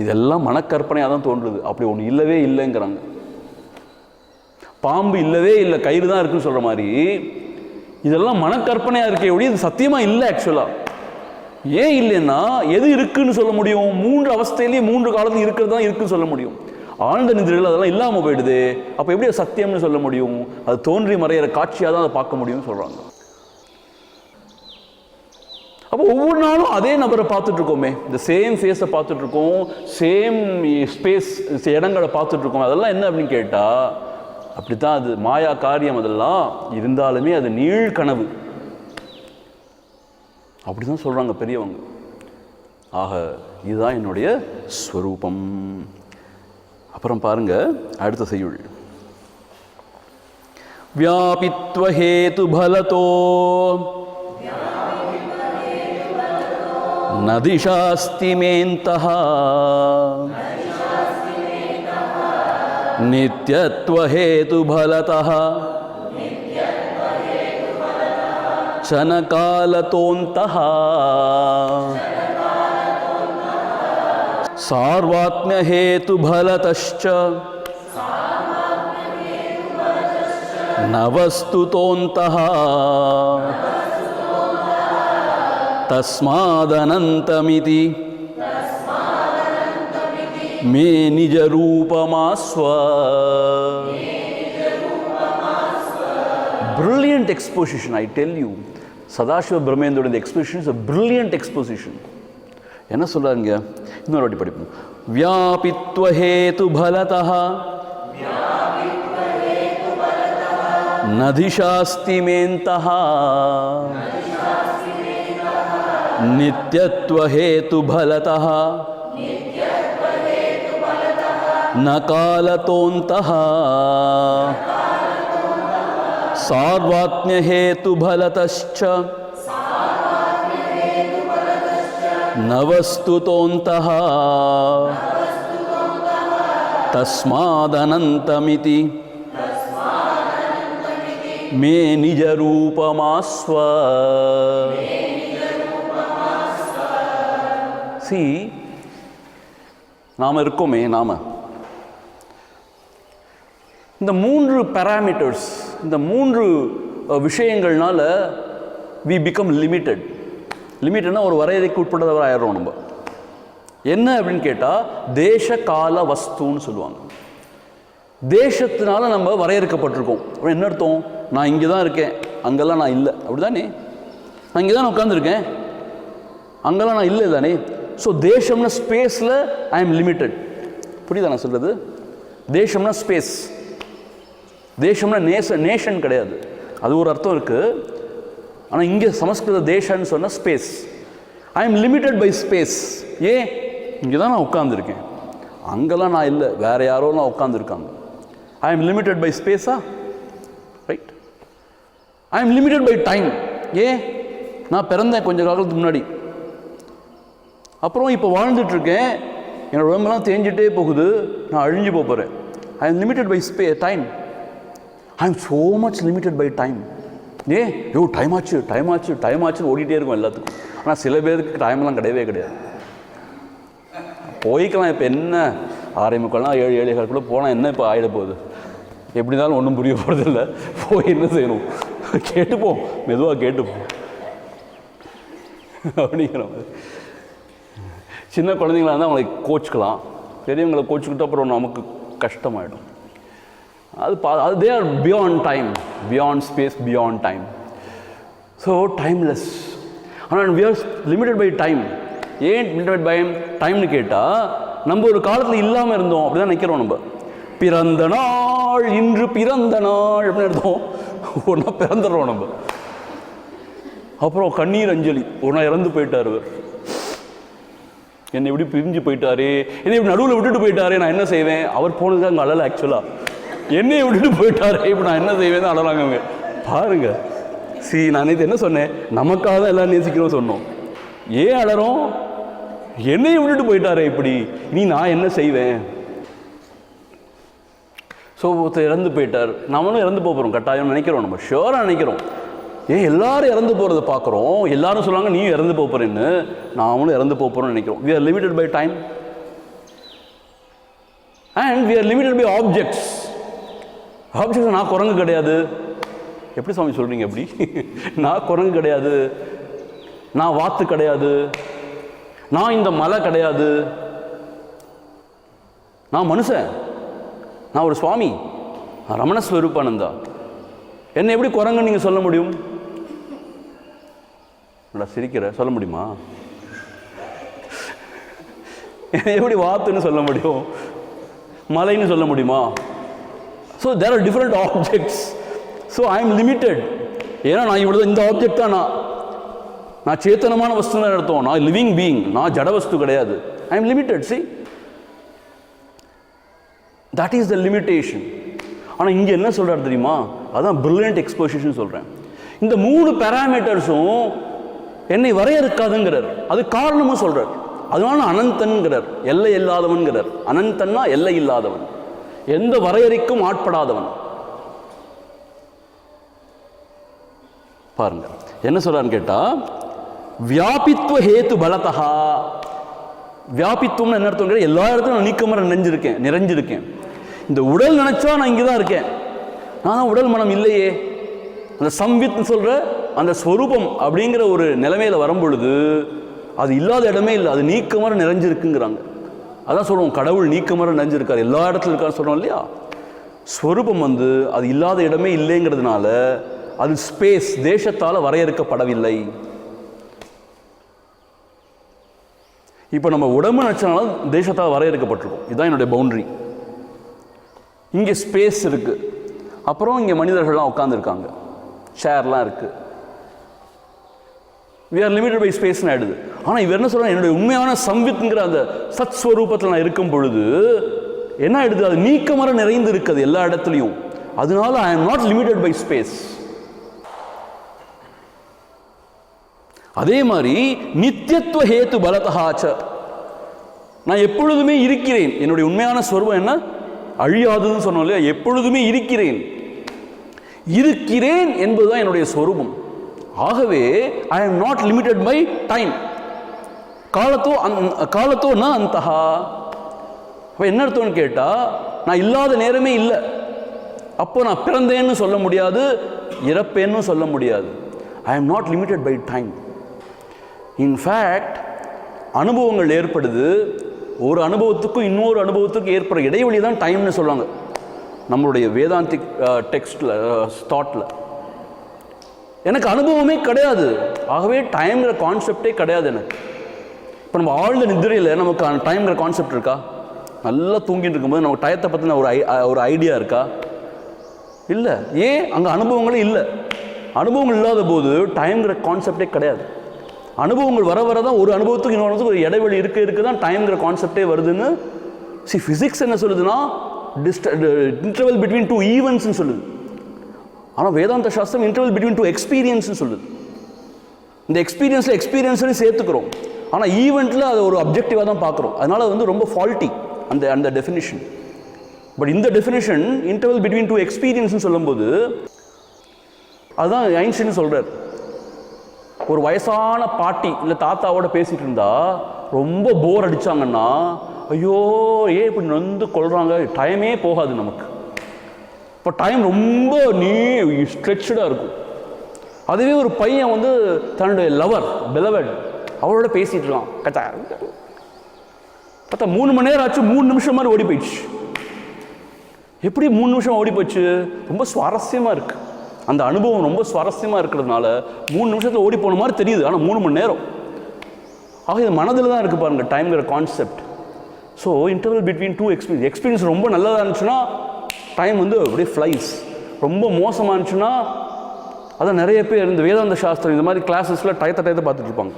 இதெல்லாம் மனக்கற்பனையாக தான் தோன்றுது. அப்படி ஒன்று இல்லவே இல்லைங்கிறாங்க. பாம்பு இல்லவே இல்லை, கயிறு தான் இருக்குன்னு சொல்கிற மாதிரி இதெல்லாம் மனக்கற்பனையாக இருக்கே ஒழிய இது சத்தியமாக இல்லை. ஆக்சுவலாக ஏன் இல்லைன்னா, எது இருக்குன்னு சொல்ல முடியும்? 3 அவஸ்தையிலேயே 3 காலத்தில் இருக்கிறது தான் இருக்குன்னு சொல்ல முடியும். ஆழ்ந்த நிதிரையில் அதெல்லாம் இல்லாமல் போயிடுது. அப்போ எப்படி சத்தியம்னு சொல்ல முடியும்? அது தோன்றி மறையிற காட்சியாக தான் அதை பார்க்க முடியும்னு சொல்கிறாங்க. அப்போ ஒவ்வொரு நாளும் அதே நபரை பார்த்துட்டு இருக்கோமே, இந்த சேம் ஃபேஸை பார்த்துட்டு இருக்கோம், சேம் ஸ்பேஸ் இடங்களை பார்த்துட்டு இருக்கோம். அதெல்லாம் என்ன அப்படின்னு கேட்டால், அப்படித்தான் அது மாயா காரியம். அதெல்லாம் இருந்தாலுமே அது நீள் கனவு, அப்படி தான் சொல்கிறாங்க பெரியவங்க. ஆக இதுதான் என்னுடைய ஸ்வரூபம். அப்புறம் பாருங்க அடுத்த செய்யுள். வியாபித்வ ஹேது பலதோ நதிஷாஸ்தி மேந்தஹ நித்யத்வ ஹேது பலதஹ சனகாலதோந்தஹ சார்வாத்ம்ய ஹேது பலதஸ்ச நவஸ்துதோந்தஹ தஸ்மாதனந்தமிதி மே நிஜ ரூபமாஸ்வ. Brilliant exposition, I tell you. Sadashiva பிரம்மேந்திரோட exposition is a brilliant exposition. என்ன சொல்றாங்க? இன்னொரு வாட்டி படிப்போம். வியாபித்வ ஹேது பலதஹ நதிஷாஸ்தி மேந்தஹ நித்யத்வ ஹேது பலதஹ ந காலதோந்தஹ சார்வாத்ம்ய ஹேது பலதஸ்ச நவஸ்துதோந்தஹ தஸ்மாதனந்தமிதி மே நிஜ ரூபமாஸ்வ. நாம இருக்கோமே, நாம இந்த 3 பேராமீட்டர்ஸ், இந்த 3 விஷயங்கள்னால we become limited. லிமிட்னா ஒரு வரையறைக்கு உட்பட்டவர் ஆயிடுறோம் நம்ம. என்ன அப்படின்னு கேட்டால், தேச கால வஸ்துன்னு சொல்லுவாங்க. தேசத்தினால நம்ம வரையறுக்கப்பட்டிருக்கோம். அப்படி என்ன அர்த்தம்? நான் இங்கே தான் இருக்கேன், அங்கெல்லாம் நான் இல்லை, அப்படிதானே? நான் இங்கே தான் உட்காந்துருக்கேன், அங்கெல்லாம் நான் இல்லை தானே? ஸோ தேசம்னா ஸ்பேஸில் ஐ எம் லிமிட்டட். புரியுதா நான் சொல்கிறது? தேசம்னா ஸ்பேஸ், தேசம்னா நேஷன் கிடையாது. அது ஒரு அர்த்தம் இருக்குது. ஆனால் இங்கே சமஸ்கிருத தேசன்னு சொன்னால் space. I am limited by space. ஏன்? இங்கே தான் நான் உட்காந்துருக்கேன், அங்கெல்லாம் நான் இல்லை, வேறு யாரோ நான் உட்காந்துருக்காங்க. ஐ எம் லிமிட்டட் பை ஸ்பேஸா? Right. I am limited by time. ஏன்? நான் பிறந்தேன் கொஞ்சம் காலத்துக்கு முன்னாடி, அப்புறம் இப்போ வாழ்ந்துட்டுருக்கேன், என்னோட உடம்பெல்லாம் தேஞ்சிட்டே போகுது, நான் அழிஞ்சு போகிறேன். I am limited by time. I am so much limited by time. ஏன்? டைம் ஆச்சு டைம் ஆச்சு டைம் ஆச்சுன்னு ஓடிட்டே இருக்கும் எல்லாத்துக்கும். ஆனால் சில பேருக்கு டைம்லாம் கிடையவே கிடையாது. போய்க்கலாம், இப்போ என்ன 6:45 7:45 போனால் என்ன இப்போ ஆகிட போகுது? எப்படி இருந்தாலும் ஒன்றும் புரிய போகிறதில்ல. போய் என்ன செய்யணும்? கேட்டுப்போம், மெதுவாக கேட்டுப்போம் அப்படிங்கிற மாதிரி. சின்ன குழந்தைங்களா இருந்தால் அவங்களை கோச்சிக்கலாம், பெரியவங்களை கோச்சிக்கிட்டு அப்புறம் நமக்கு கஷ்டமாயிடும். அது they are beyond time, beyond space, beyond time. So timeless. ஆனால் we are limited by time. ஏன் இன்டர்மீடியட் பை டைம்னு கேட்டால், நம்ம ஒரு காலத்தில் இல்லாமல் இருந்தோம் அப்படிதான் நினைக்கிறோம். நம்ம பிறந்த நாள் இன்று பிறந்த நாள் அப்படின்னு எடுத்தோம், ஒன்றா பிறந்துடுறோம் நம்ம. அப்புறம் கண்ணீர் அஞ்சலி, ஒரு நாள் இறந்து போயிட்டார் அவர், என்னை எப்படி பிரிஞ்சு போயிட்டாரு, என்னை இப்படி நடுவில் விட்டுட்டு போயிட்டாரு, நான் என்ன செய்வேன். அவர் போனதுக்கு அங்கே அழலை, ஆக்சுவலாக என்னை விட்டுட்டு போயிட்டாரு, இப்போ நான் என்ன செய்வேன் அழலாங்க. பாருங்க, நான் நேற்று என்ன சொன்னேன், நமக்காக தான் எல்லாம் நேசிக்கிறோம் சொன்னோம். ஏன் அழறோம், என்னையை விட்டுட்டு போயிட்டாரு, இப்படி இனி நான் என்ன செய்வேன். ஸோ ஒருத்தர் இறந்து போயிட்டார், நம்மளும் இறந்து போகிறோம் கட்டாயம் நினைக்கிறோம், நம்ம ஷுவராக நினைக்கிறோம். ஏன் எல்லாரும் இறந்து போகிறத பார்க்குறோம், எல்லாரும் சொல்லுவாங்க நீயும் இறந்து போகிறேன்னு, நாமளும் இறந்து போகிறோம்னு நினைக்கிறோம். we are limited by time and we are limited by objects. Objects, நான் குரங்கு கிடையாது. எப்படி சாமி சொல்கிறீங்க அப்படி? நான் குரங்கு கிடையாது, நான் வாத்து கிடையாது, நான் இந்த மலை கிடையாது, நான் மனுஷன், நான் ஒரு சுவாமி, நான் ரமண ஸ்வரூபானந்தா. என்ன எப்படி குரங்குன்னு நீங்கள் சொல்ல முடியும்? சிரிக்கிற, சொல்ல முடியுமா? எப்படி வாத்துன்னு சொல்ல முடியும், மலைன்னு சொல்ல முடியுமா? So there are different objects. So I am limited. ஏன்னா நான் இவ்வளோ இந்த ஆப்ஜெக்ட் தான், நான் சேத்தனமான வஸ்து தான் எடுத்தோம், நான் லிவிங் பீயிங், நான் ஜட வஸ்து கிடையாது. ஐ am limited. C, that is the limitation. ஆனால் இங்கே என்ன சொல்கிறார் தெரியுமா? அதான் பிரில்லியன்ட் எக்ஸ்போசிஷன் சொல்கிறேன். இந்த 3 பேராமீட்டர்ஸும் என்னை வரையறுக்காதுங்கிறார். அது காரணமும் சொல்கிறார். அதனால அனந்தன்கிறார், எல்லை இல்லாதவன்கிறார். அனந்தன்னா எல்லை இல்லாதவன், எந்த வரையறைக்கும் ஆட்படாதவன். பாருங்க என்ன சொல்றான்னு கேட்டா, வியாபித்துவ ஹேத்து பலதா. வியாபித்துவம்னு என்ன அர்த்தம்? எல்லா இடத்துலையும் நான் நீக்கமர நிறைஞ்சிருக்கேன். இந்த உடல் நினைச்சா நான் இங்கே தான் இருக்கேன், நான் உடல் மனம் இல்லையே. அந்த சம்வித்னு சொல்ற அந்த ஸ்வரூபம் அப்படிங்கிற ஒரு நிலைமையில வரும்பொழுது அது இல்லாத இடமே இல்லை, அது நீக்கமர நிறைஞ்சிருக்குங்கிறாங்க. அதான் சொல்லுவோம், கடவுள் நீக்கமர நிறைஞ்சிருக்காரு, எல்லா இடத்துல இருக்காரு சொல்றோம் இல்லையா? ஸ்வரூபம் அது இல்லாத இடமே இல்லைங்கிறதுனால அது ஸ்பேஸ், தேசத்தால் வரையறுக்கப்படவில்லை. இப்போ நம்ம உடம்பு நினைச்சனால தேசத்தால் வரையறுக்கப்பட்டிருக்கோம். இதுதான் என்னுடைய பவுண்டரி. இங்கே ஸ்பேஸ் இருக்கு, அப்புறம் இங்கே மனிதர்கள்லாம் உட்காந்துருக்காங்க, சேர்லாம் இருக்கு. we are limited by ஸ்பேஸ்னு ஆயிடுது. ஆனால் இவர் என்ன சொல்றாங்க, என்னுடைய உண்மையான சம்வித்ங்கிற அந்த சத் ஸ்வரூபத்தில் நான் இருக்கும் பொழுது என்ன ஆயிடுது, அது நீக்கமர நிறைந்து இருக்குது எல்லா இடத்துலையும். அதனால I am not limited by space. அதே மாதிரி நித்தியத்துவ ஹேத்து பலதஹாச்ச, நான் எப்பொழுதுமே இருக்கிறேன். என்னுடைய உண்மையான ஸ்வரூபம் என்ன, அழியாததுன்னு சொன்னோம் இல்லையா? எப்பொழுதுமே இருக்கிறேன். இருக்கிறேன் என்பதுதான் என்னுடைய ஸ்வரூபம். ஆகவே I am not limited by time. காலத்தோ ந அந்தஹா. அப்போ என்ன அர்த்தம்னு கேட்டால், நான் இல்லாத நேரமே இல்லை. அப்போ நான் பிறந்தேன்னு சொல்ல முடியாது, இறப்பேன்னு சொல்ல முடியாது. I am not limited by time. In fact அனுபவங்கள் ஏற்படுது, ஒரு அனுபவத்துக்கும் இன்னொரு அனுபவத்துக்கும் ஏற்படுற இடைவெளி தான் டைம்னு சொல்லுவாங்க நம்மளுடைய வேதாந்திக் டெக்ஸ்டில், தாட்டில். எனக்கு அனுபவமே கிடையாது, ஆகவே டைம்ங்கிற கான்செப்டே கிடையாது எனக்கு. இப்போ நம்ம ஆழ்ந்த நிதிரையில் நமக்கு டைம்ங்கிற கான்செப்ட் இருக்கா? நல்லா தூங்கிட்டு இருக்கும்போது நமக்கு டயத்தை பற்றின ஒரு ஐடியா இருக்கா? இல்லை. ஏன்? அங்கே அனுபவங்களே இல்லை. அனுபவங்கள் இல்லாத போது டைம்ங்கிற கான்செப்டே கிடையாது. அனுபவங்கள் வர வர தான் ஒரு அனுபவத்துக்கு இன்னொரு ஒரு இடைவெளி இருக்க தான் டைம்ங்கிற கான்செப்டே வருதுன்னு ஃபிசிக்ஸ் என்ன சொல்லுதுன்னா, இன்டர்வல் பிட்வீன் 2 ஈவெண்ட்ஸ்ன்னு சொல்லுது. ஆனால் வேதாந்த சாஸ்திரம் இன்டர்வல் பிட்வீன் 2 எக்ஸ்பீரியன்ஸ்னு சொல்லுது. இந்த எக்ஸ்பீரியன்ஸையும் சேர்த்துக்கிறோம், ஆனால் ஈவெண்ட்டில் அதை ஒரு அப்ஜெக்டிவாக தான் பார்க்குறோம். அதனால் ரொம்ப ஃபால்ட்டி அந்த டெஃபினிஷன். பட் இந்த டெஃபினிஷன் இன்டர்வல் பிட்வீன் 2 எக்ஸ்பீரியன்ஸ்னு சொல்லும்போது அதுதான் ஐன்ஸ்டீன் சொல்கிறார். ஒரு வயசான பாட்டி இல்லை தாத்தாவோட பேசிகிட்டு இருந்தா ரொம்ப போர் அடித்தாங்கன்னா, ஐயோ ஏன் இப்படி நொந்து கொள்கிறாங்க, டைமே போகாது நமக்கு. இப்போ டைம் ரொம்ப ஸ்ட்ரெச்சாக இருக்கும். அதுவே ஒரு பையன் தன்னுடைய லவர் பெலவட் அவளோட பேசிகிட்டு இருக்கான், பார்த்தா 3 மணி நேரம் ஆச்சு, 3 நிமிஷம் மாதிரி ஓடி போயிடுச்சு. எப்படி 3 நிமிஷம் ஓடி போச்சு? ரொம்ப சுவாரஸ்யமாக இருக்குது. அந்த அனுபவம் ரொம்ப சுவாரஸ்யமாக இருக்கிறதுனால 3 நிமிஷத்தில் ஓடி போன மாதிரி தெரியுது, ஆனால் 3 மணி நேரம். ஆக இது மனதில் தான் இருக்குது பாருங்கள் டைம்ங்கிற concept. So interval between two experience ரொம்ப நல்லதாக இருந்துச்சுன்னா டைம் வந்து அப்படியே ஃப்ளைஸ். ரொம்ப மோசமாக இருந்துச்சுன்னா அதான் நிறைய பேர் இந்த வேதாந்த சாஸ்திரம் இந்த மாதிரி கிளாஸஸில் டயத்தை பார்த்துட்டு இருப்பாங்க.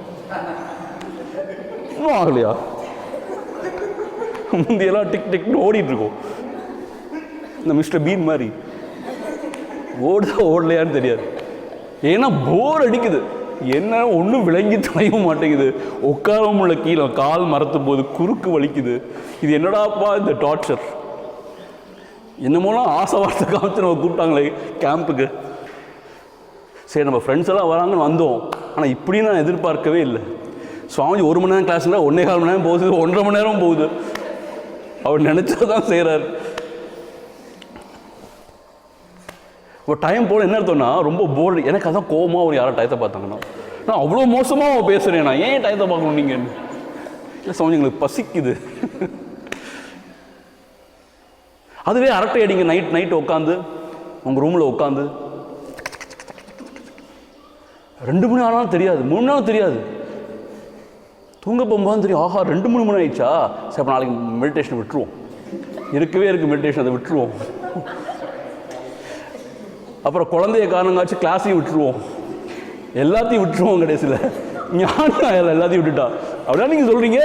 இன்னும் ஆகலையா? முந்தியெல்லாம் டிக் டிக்னு ஓடிட்டு இருக்கோம். இந்த மிஸ்டர் பீன் மாதிரி ஓடலையான்னு தெரியாது. ஏன்னா போர் அடிக்குது. என்ன ஒன்றும் விளங்கி தொலைய மாட்டேங்குது. உட்காரவும் உள்ள கீழே கால் மரத்தும் போது குறுக்கு வலிக்குது. இது என்னடாப்பா இந்த டார்ச்சர். என்னமோலாம் ஆசை வார்த்தை காமிச்சு நம்ம கூப்பிட்டாங்களே கேம்புக்கு. சரி நம்ம ஃப்ரெண்ட்ஸ் எல்லாம் வராங்கன்னு வந்தோம். ஆனால் இப்படி நான் எதிர்பார்க்கவே இல்லை. சுவாமிஜி 1 மணி நேரம் கிளாஸ்னா 1.25 மணி நேரம் போகுது, 1.5 மணி நேரம் போகுது. அவர் நினைச்சதான் செய்கிறார். இப்போ டைம் போல என்ன அர்த்தம்னா ரொம்ப போர்டு. எனக்கு அதான் கோவமாக ஒரு யாரும் டயத்தை பார்த்தாங்கன்னா நான் அவ்வளோ மோசமாக பேசுகிறேன். நான் ஏன் டயத்தை பார்க்கணும் நீங்கள்? இல்லை சுவாமி எங்களுக்கு பசிக்குது. அதுவே அரட்டை அடிங்க. நைட்டு உட்காந்து உங்கள் ரூமில் உட்காந்து 2 மணி ஆனாலும் தெரியாது, 3 மணி நேரம் தெரியாது. தூங்க போகும்போது தெரியும், ஆஹா 2-3 மணி ஆயிடுச்சா, சரி அப்போ நாளைக்கு மெடிடேஷன் விட்டுருவோம். இருக்கவே இருக்குது மெடிடேஷன், அதை விட்டுருவோம். அப்புறம் குழந்தைய காரணங்காச்சு கிளாஸையும் விட்டுருவோம், எல்லாத்தையும் விட்டுருவோம். கடைசியில் ஞானம் எல்லாத்தையும் விட்டுட்டா. அப்படின்னா நீங்கள் சொல்கிறீங்க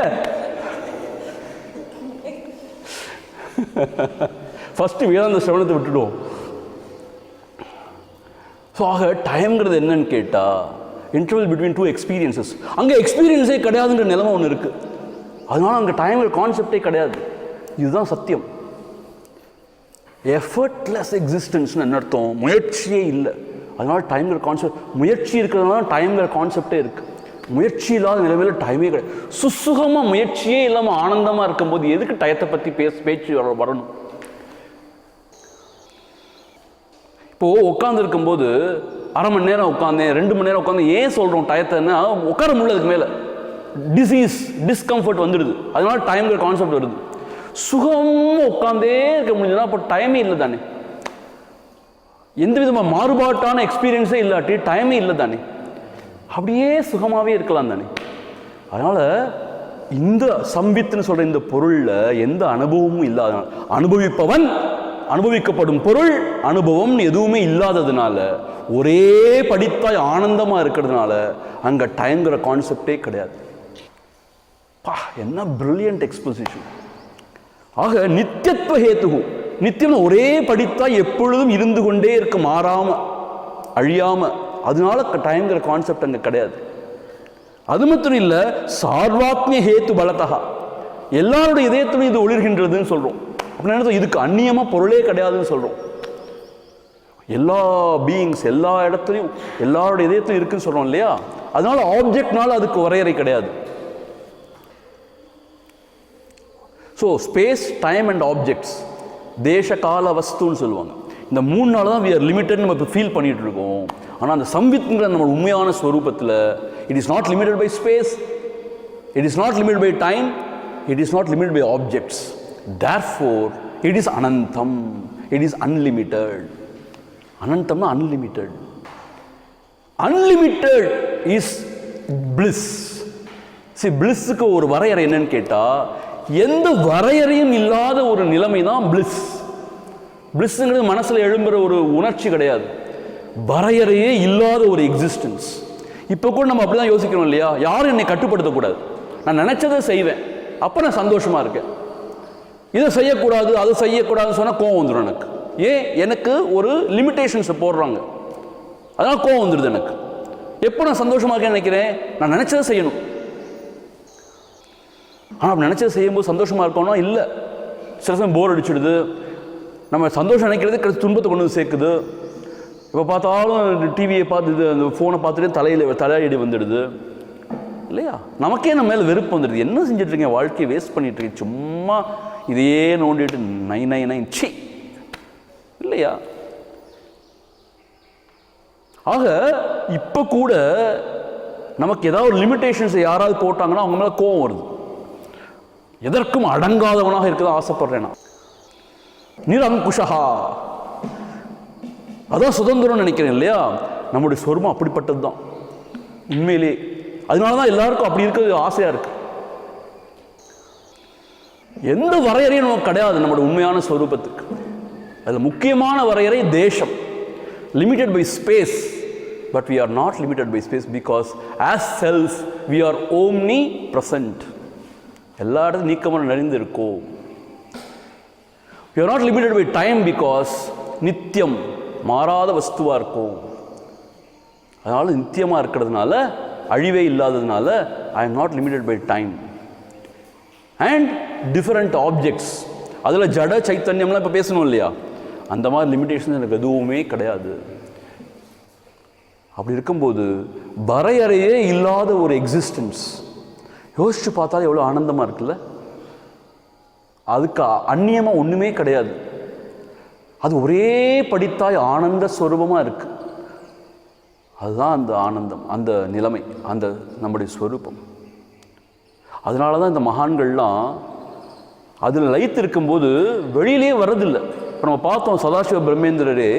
ஃபஸ்ட்டு வேதாந்த சிரவணத்தை விட்டுடுவோம். ஸோ ஆக டைம்ங்கிறது என்னன்னு கேட்டால் இன்டர்வல் பிட்வீன் டூ எக்ஸ்பீரியன்சஸ். அங்கே எக்ஸ்பீரியன்ஸே கிடையாதுன்ற நிலைமை ஒன்று இருக்குது. அதனால அங்கே டைம் கான்செப்டே கிடையாது. இதுதான் சத்தியம். எஃபர்ட்லெஸ் எக்ஸிஸ்டன்ஸ்னு என்ன அர்த்தம்? முயற்சியே இல்லை. அதனால டைம்ங்கிற கான்செப்ட், முயற்சி இருக்கிறதுனால டைம்ங்கிற கான்செப்டே இருக்குது. முயற்சி இல்லாத நிலைமையில் டைமே கிடையாது. சுசுகமாக முயற்சியே இல்லாமல் ஆனந்தமாக இருக்கும்போது எதுக்கு டயத்தை பற்றி பேச்சு வரணும்? இப்போது உட்காந்துருக்கும்போது 1/2 மணி நேரம் உட்காந்தேன், 2 மணி நேரம் உட்காந்து ஏன் சொல்கிறோம் டயத்தைன்னா உட்கார முடியலதுக்கு மேலே டிசீஸ் டிஸ்கம்ஃபர்ட் வந்துடுது. அதனால டைம்ங்கிற கான்செப்ட் வருது. சுகமாக உட்காந்தே இருக்க முடிஞ்சதுன்னா அப்போ டைமே இல்லை தானே. எந்த விதமாக மாறுபாட்டான எக்ஸ்பீரியன்ஸே இல்லாட்டி டைமே இல்லை தானே. அப்படியே சுகமாகவே இருக்கலாம் தானே. அதனால் இந்த சம்பித்துன்னு சொல்கிற இந்த பொருளில் எந்த அனுபவமும் இல்லாதனால, அனுபவிப்பவன் அனுபவிக்கப்படும் பொருள் அனுபவம் எதுவுமே இல்லாததுனால, ஒரே படித்தாய் ஆனந்தமாக இருக்கிறதுனால அங்கே டைம்ங்கிற கான்செப்டே கிடையாது. பா என்ன பிரில்லியன்ட் எக்ஸ்போசிஷன். ஆக நித்தியத்துவ ஹேத்துகு, நித்தியம் ஒரே படித்தாய் எப்பொழுதும் இருந்து கொண்டே இருக்க, மாறாம அழியாம. அதனால டைம்ங்கிற கான்செப்ட் அங்கே கிடையாது. அது மட்டும் இல்லை, சார்வாத்மிய ஹேத்து பலத்தகா, எல்லாருடைய இதயத்திலும் இது ஒளிர்கின்றதுன்னு சொல்கிறோம். அப்படின்னா இதுக்கு அந்நியமாக பொருளே கிடையாதுன்னு சொல்கிறோம். எல்லா பீயிங்ஸ் எல்லா இடத்துலையும் எல்லாருடைய இதயத்திலும் இருக்குன்னு சொல்கிறோம் இல்லையா. அதனால ஆப்ஜெக்ட்னால அதுக்கு வரையறை கிடையாது. So space, time and objects, தேச கால வஸ்துன்னு சொல்லுவாங்க. இந்த 3 நாள் தான் வி ஆர் லிமிட்டட் நம்ம இப்போ ஃபீல் பண்ணிகிட்டு இருக்கோம். ஆனால் அந்த சம்பித்துங்கிற நம்ம உண்மையான ஸ்வரூபத்தில் it is not limited by space, it is not limited by time, it is not limited by objects. Therefore it is அனந்தம், இட் இஸ் அன்லிமிட்டட். அனந்தம்னா அன்லிமிட்டட். Unlimited is bliss. சரி, பிளிஸ்ஸுக்கு ஒரு வரையறை என்னன்னு கேட்டால், எந்த வரையறையும் இல்லாத ஒரு நிலைமை தான் பிளிஸ். பிளிஸ்ங்கிறது மனசில் எழும்புற ஒரு உணர்ச்சி கிடையாது, வரையறையே இல்லாத ஒரு எக்ஸிஸ்டன்ஸ். இப்போ கூட நம்ம அப்படி தான் யோசிக்கணும் இல்லையா. யாரும் என்னை கட்டுப்படுத்தக்கூடாது, நான் நினச்சதை செய்வேன், அப்போ நான் சந்தோஷமாக இருக்கேன். இதை செய்யக்கூடாது அதை செய்யக்கூடாதுன்னு சொன்னால் கோவம் வந்துடும் எனக்கு. ஏன்? எனக்கு ஒரு லிமிட்டேஷன்ஸை போடுறாங்க, அதனால் கோவம் வந்துடுது எனக்கு. எப்போ நான் சந்தோஷமாக இருக்கேன்னு நினைக்கிறேன், நான் நினச்சதை செய்யணும். ஆனால் அப்படி நினச்சதை செய்யும்போது சந்தோஷமாக இருக்கோம்னா இல்லை, சில சமயம் போர் அடிச்சுடுது. நம்ம சந்தோஷம் நினைக்கிறது துன்பத்தை கொண்டு வந்து சேர்க்குது. இப்போ பார்த்தாலும் டிவியை பார்த்துட்டு அந்த ஃபோனை பார்த்துட்டு தலையடி வந்துடுது இல்லையா. நமக்கே நம்ம மேலே வெறுப்பு வந்துடுது. என்ன செஞ்சிட்ருக்கேன், வாழ்க்கையை வேஸ்ட் பண்ணிட்டுருக்கேன், சும்மா இதையே நோண்டிட்டு நை சி இல்லையா. ஆக இப்போ கூட நமக்கு ஏதாவது ஒரு லிமிட்டேஷன்ஸை யாராவது போட்டாங்கன்னா அவங்க மேலே கோபம் வருது. எதற்கும் அடங்காதவனாக இருக்கதான் ஆசைப்படுறேன் நான். நிரங்குஷா, அதான் சுதந்திரம் நினைக்கிறேன் இல்லையா. நம்முடைய சொர்மம் அப்படிப்பட்டது தான் உண்மையிலே. அதனால தான் எல்லாருக்கும் அப்படி இருக்கிறது ஆசையாக இருக்கு. எந்த வரையறையும் நமக்கு கிடையாது நம்மளோட உண்மையான ஸ்வரூபத்துக்கு. அதில் முக்கியமான வரையறை தேசம், limited by space. But we are not limited by space because as self we are omnipresent. எல்லா இடத்தும் நீக்கமாக நிறைந்து இருக்கோம். We are not limited by time because நித்தியம் மாறாத வஸ்துவாக இருக்கும். அதனால் நித்தியமாக இருக்கிறதுனால, அழிவே இல்லாததுனால I am not limited by time. And different objects, அதில் ஜட சைத்தன்யம்லாம் இப்போ பேசணும் இல்லையா, அந்த மாதிரி லிமிடேஷன் எனக்கு எதுவுமே கிடையாது. அப்படி இருக்கும்போது வரையறையே இல்லாத ஒரு எக்ஸிஸ்டன்ஸ் யோசிச்சு பார்த்தாலே எவ்வளோ ஆனந்தமாக இருக்குல்ல. அதுக்கு அந்நியமாக ஒன்றுமே கிடையாது. அது ஒரே படித்தாய் ஆனந்த ஸ்வரூபமாக இருக்கு. அதுதான் அந்த ஆனந்தம், அந்த நிலைமை, அந்த நம்முடைய ஸ்வரூபம். அதனால தான் இந்த மகான்கள்லாம் அதில் லயித்து இருக்கும்போது வெளியிலே வர்றதில்லை. இப்போ நம்ம பார்த்தோம் சதாசிவ பிரம்மேந்திரரே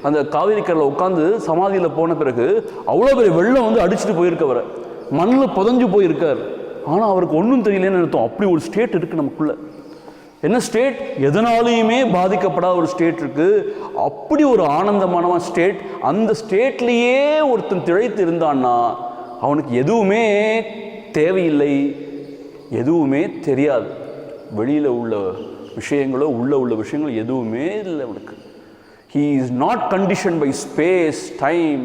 அந்த காவிரி கரையில் உட்காந்து சமாதியில் போன பிறகு அவ்வளோ பெரிய வெள்ளம் வந்து அடிச்சுட்டு போயிருக்கவரை, மண்ணில் புதஞ்சு போயிருக்கார். ஆனால் அவருக்கு ஒன்றும் தெரியலன்னு அர்த்தம். அப்படி ஒரு ஸ்டேட் இருக்குது நமக்குள்ள. என்ன ஸ்டேட்? எதனாலையுமே பாதிக்கப்படாத ஒரு ஸ்டேட் இருக்குது. அப்படி ஒரு ஆனந்தமான ஸ்டேட். அந்த ஸ்டேட்லேயே ஒருத்தன் திளைத்து இருந்தான்னா அவனுக்கு எதுவுமே தேவையில்லை, எதுவுமே தெரியாது. வெளியில் உள்ள விஷயங்களோ உள்ள விஷயங்களோ எதுவுமே இல்லை அவனுக்கு. He is not conditioned by space, time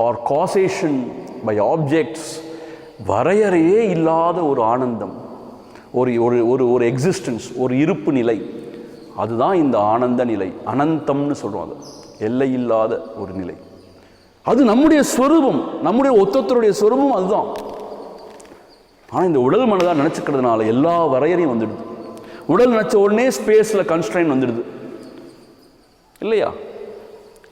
or causation by objects. வரையறையே இல்லாத ஒரு ஆனந்தம், ஒரு ஒரு ஒரு ஒரு எக்ஸிஸ்டன்ஸ், ஒரு இருப்பு நிலை. அதுதான் இந்த ஆனந்த நிலை. அனந்தம்னு சொல்கிறோம். அது எல்லை இல்லாத ஒரு நிலை. அது நம்முடைய ஸ்வரூபம், நம்முடைய ஒத்தொத்தருடைய ஸ்வரூபம் அதுதான். ஆனால் இந்த உடல் மனதாக நினச்சிக்கிறதுனால எல்லா வரையறையும் வந்துடுது. உடல் நினச்ச உடனே ஸ்பேஸில் கன்ஸ்ட்ரைன் வந்துடுது இல்லையா?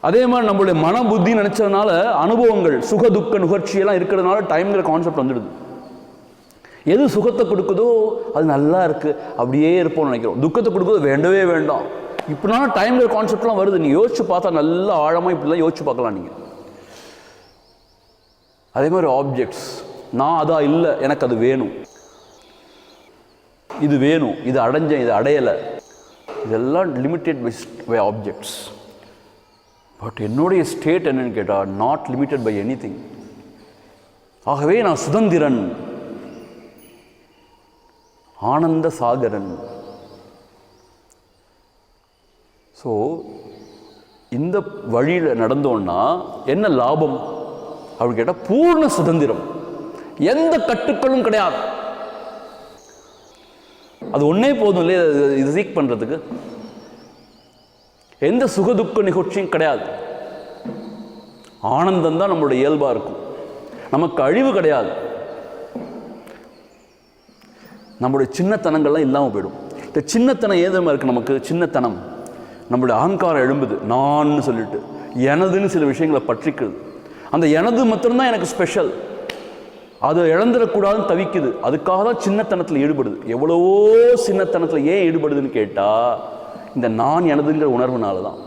அதே மாதிரி நம்மளுடைய மன புத்தி நினச்சதுனால அனுபவங்கள், சுக துக்க நுகர்ச்சியெல்லாம் இருக்கிறதுனால டைம்ங்கிற கான்செப்ட் வந்துடுது. எது சுகத்தை கொடுக்குதோ அது நல்லா இருக்குது, அப்படியே இருப்போம்னு நினைக்கிறோம். துக்கத்தை கொடுக்குதோ வேண்டவே வேண்டாம். இப்படினால டைம்ங்கிற கான்செப்ட்லாம் வருது. நீங்கள் யோசிச்சு பார்த்தா நல்லா ஆழமாக இப்படிலாம் யோசிச்சு பார்க்கலாம் நீங்கள். அதே மாதிரி ஆப்ஜெக்ட்ஸ், நான் அதான் இல்லை, எனக்கு அது வேணும், இது வேணும், இது அடைஞ்சேன், இது அடையலை, இதெல்லாம் லிமிட்டட் பை ஆப்ஜெக்ட்ஸ். பட் என்னுடைய ஸ்டேட் என்னன்னு கேட்டால் not limited by anything. ஆகவே நான் சுதந்திரன், ஆனந்த சாகரன். ஸோ இந்த வழியில் நடந்தோன்னா என்ன லாபம் அப்படின்னு கேட்டால் பூர்ண சுதந்திரம், எந்த கட்டுக்களும் கிடையாது. அது ஒன்றே போதும் இல்லையா இது சீக் பண்ணுறதுக்கு. எந்த சுகதுக்க நிகழ்ச்சியும் கிடையாது. ஆனந்தம் தான் நம்மளுடைய இயல்பாக இருக்கும். நமக்கு அழிவு கிடையாது. நம்மளுடைய சின்னத்தனங்கள்லாம் இல்லாமல் போயிடும். இந்த சின்னத்தனம் ஏதமாக இருக்குது நமக்கு. சின்னத்தனம் நம்மளுடைய அகங்காரம் எழும்புது, நான்னு சொல்லிட்டு எனதுன்னு சில விஷயங்களை பற்றிக்குது. அந்த எனது மட்டும்தான் எனக்கு ஸ்பெஷல், அது இழந்துடக்கூடாதுன்னு தவிக்குது. அதுக்காக தான் சின்னத்தனத்தில் ஈடுபடுது. எவ்வளவோ சின்னத்தனத்தில் ஏன் ஈடுபடுதுன்னு கேட்டால் இந்த நான் எனதுங்கிற உணர்வுனால தான்.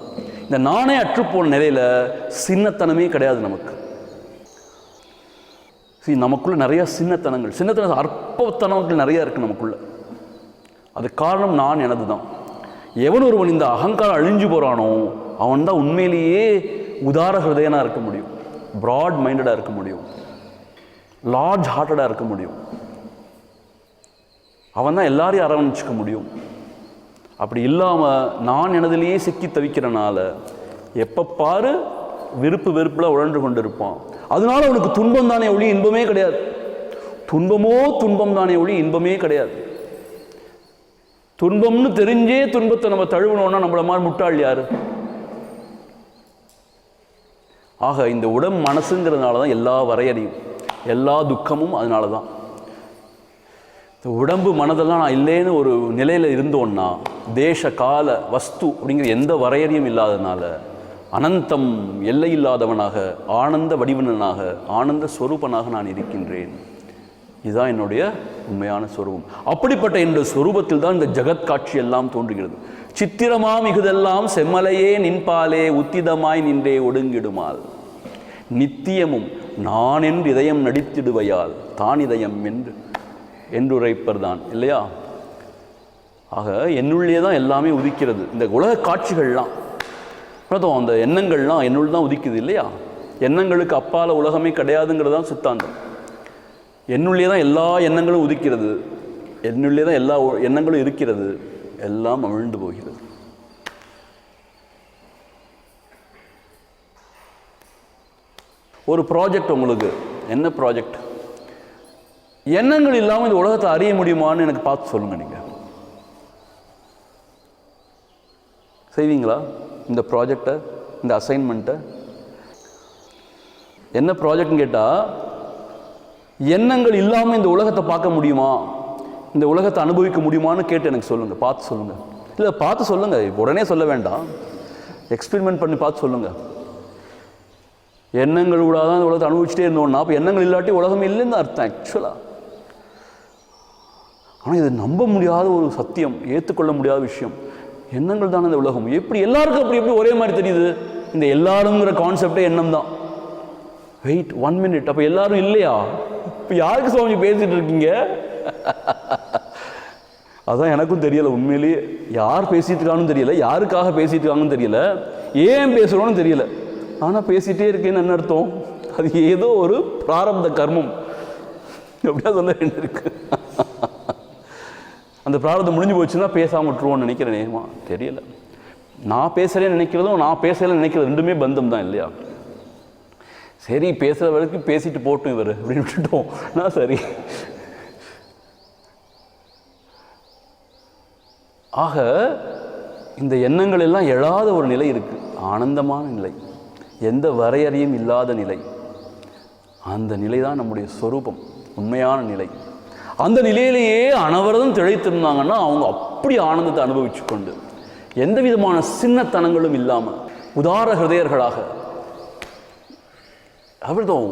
இந்த நானே அற்றுப்போன நிலையில் சின்னத்தனமே கிடையாது நமக்கு. நமக்குள்ள நிறைய சின்னத்தனங்கள் அற்பத்தனங்கள் நிறைய இருக்குது நமக்குள்ள. அது காரணம் நான் எனது தான். எவன் ஒருவன் இந்த அகங்காரம் அழிஞ்சு போகிறானோ அவன் தான் உண்மையிலேயே உதார ஹிருதயனாக இருக்க முடியும், ப்ராட் மைண்டடாக இருக்க முடியும், லார்ஜ் ஹார்ட்டடாக இருக்க முடியும். அவன் தான் எல்லாரையும் அரவணைச்சிக்க முடியும். அப்படி இல்லாமல் நான் எனதிலேயே சிக்கி தவிக்கிறனால எப்போ பாரு வெறுப்பில் உழன்று கொண்டு இருப்பான். அதனால அவனுக்கு துன்பம் தானே ஒளி இன்பமே கிடையாது. துன்பம் தானே ஒளி இன்பமே கிடையாது. துன்பம்னு தெரிஞ்சே துன்பத்தை நம்ம தழுவணும்னா நம்மள மாதிரி முட்டாள் யாரு? ஆக இந்த உடம்பு மனசுங்கிறதுனால தான் எல்லா வரையறையும், எல்லா துக்கமும் அதனால தான். இந்த உடம்பு மனதெல்லாம் நான் இல்லைன்னு ஒரு நிலையில் இருந்தோன்னா, தேச கால வஸ்து அப்படிங்கிற எந்த வரையறையும் இல்லாததுனால அனந்தம் எல்லை இல்லாதவனாக, ஆனந்த வடிவனாக, ஆனந்த ஸ்வரூபனாக நான் இருக்கின்றேன். இதுதான் என்னுடைய உண்மையான ஸ்வரூபம். அப்படிப்பட்ட என்னுடைய ஸ்வரூபத்தில் தான் இந்த ஜகத் காட்சி எல்லாம் தோன்றுகிறது. சித்திரமாம் இகுதெல்லாம் செம்மலையே நின்பாலே உத்திதமாய் நின்றே ஒடுங்கிடுமால். நித்தியமும் நான் என்று இதயம் நடித்திடுவையால் தான் இதயம் என்றுரைப்பர் தான் இல்லையா? ஆக என்னுள்ளே தான் எல்லாமே உதிக்கிறது. இந்த உலக காட்சிகள்லாம் அந்த எண்ணங்கள்லாம் என்னுள் தான் உதிக்குது இல்லையா? எண்ணங்களுக்கு அப்பால உலகமே கிடையாதுங்கிறது தான் சித்தாந்தம். என்னுள்ளே தான் எல்லா எண்ணங்களும் உதிக்கிறது, என்னுள்ளே தான் எல்லா எண்ணங்களும் இருக்கிறது, எல்லாம் அமிழ்ந்து போகிறது. ஒரு ப்ராஜெக்ட் உங்களுக்கு, என்ன ப்ராஜெக்ட்? எண்ணங்கள் இல்லாமல் இந்த உலகத்தை அறிய முடியுமான்னு எனக்கு பார்த்து சொல்லுங்கள். நீங்கள் செய்வீங்களா இந்த ப்ராஜெக்டை, இந்த அசைன்மெண்ட்டை? என்ன ப்ராஜெக்ட்னு கேட்டால், எண்ணங்கள் இல்லாமல் இந்த உலகத்தை பார்க்க முடியுமா, இந்த உலகத்தை அனுபவிக்க முடியுமான்னு கேட்டு எனக்கு சொல்லுங்கள், பார்த்து சொல்லுங்கள். இல்லை பார்த்து சொல்லுங்கள், உடனே சொல்ல வேண்டாம், எக்ஸ்பெரிமெண்ட் பண்ணி பார்த்து சொல்லுங்கள். எண்ணங்கள் கூட தான் இந்த உலகத்தை அனுபவிச்சுட்டே இருந்தோம்னா அப்போ எண்ணங்கள் இல்லாட்டி உலகம் இல்லைன்னு அர்த்தம் ஆக்சுவலாக. ஆனால் இது நம்ப முடியாத ஒரு சத்தியம், ஏற்றுக்கொள்ள முடியாத விஷயம். எண்ணங்கள் தானே இந்த உலகம். எப்படி எல்லாருக்கும் அப்படி எப்படி ஒரே மாதிரி தெரியுது? இந்த எல்லாருங்கிற கான்செப்டே எண்ணம் தான். வெயிட் 1 minute, அப்போ எல்லாரும் இல்லையா? இப்போ யாருக்கு சுவாமி பேசிட்டு இருக்கீங்க? அதான் எனக்கும் தெரியலை உண்மையிலேயே. யார் பேசிட்டு இருக்கான்னு தெரியல, யாருக்காக பேசிட்டு இருக்காங்கன்னு தெரியல, ஏன் பேசுகிறோன்னு தெரியல. ஆனால் பேசிகிட்டே இருக்கேன்னு என்ன அர்த்தம்? அது ஏதோ ஒரு பிராரப்த கர்மம் எப்படியா சொல்ல வேண்டியிருக்கு. அந்த பிராரப்தம் முடிஞ்சு போச்சுன்னா பேசாமல் விட்டுருவோன்னு நினைக்கிறேன். நேமா தெரியல. நான் பேசுகிறேன்னு நினைக்கிறதும் நான் பேசலைன்னு நினைக்கிறது ரெண்டுமே பந்தம் தான் இல்லையா? சரி பேசுகிற வரைக்கும் பேசிட்டு போட்டும் இவர் அப்படின்னு விட்டுட்டோம். நான் சரி. ஆக இந்த எண்ணங்கள் எல்லாம் எழாத ஒரு நிலை இருக்குது, ஆனந்தமான நிலை, எந்த வரையறையும் இல்லாத நிலை. அந்த நிலை தான் நம்முடைய ஸ்வரூபம், உண்மையான நிலை. அந்த நிலையிலேயே அனவரதம் திளைத்திருந்தாங்கன்னா அவங்க அப்படி ஆனந்தத்தை அனுபவிச்சு கொண்டு எந்த விதமான சின்னத்தனங்களும் இல்லாமல் உதார ஹிருதயர்களாக அவர்தான்.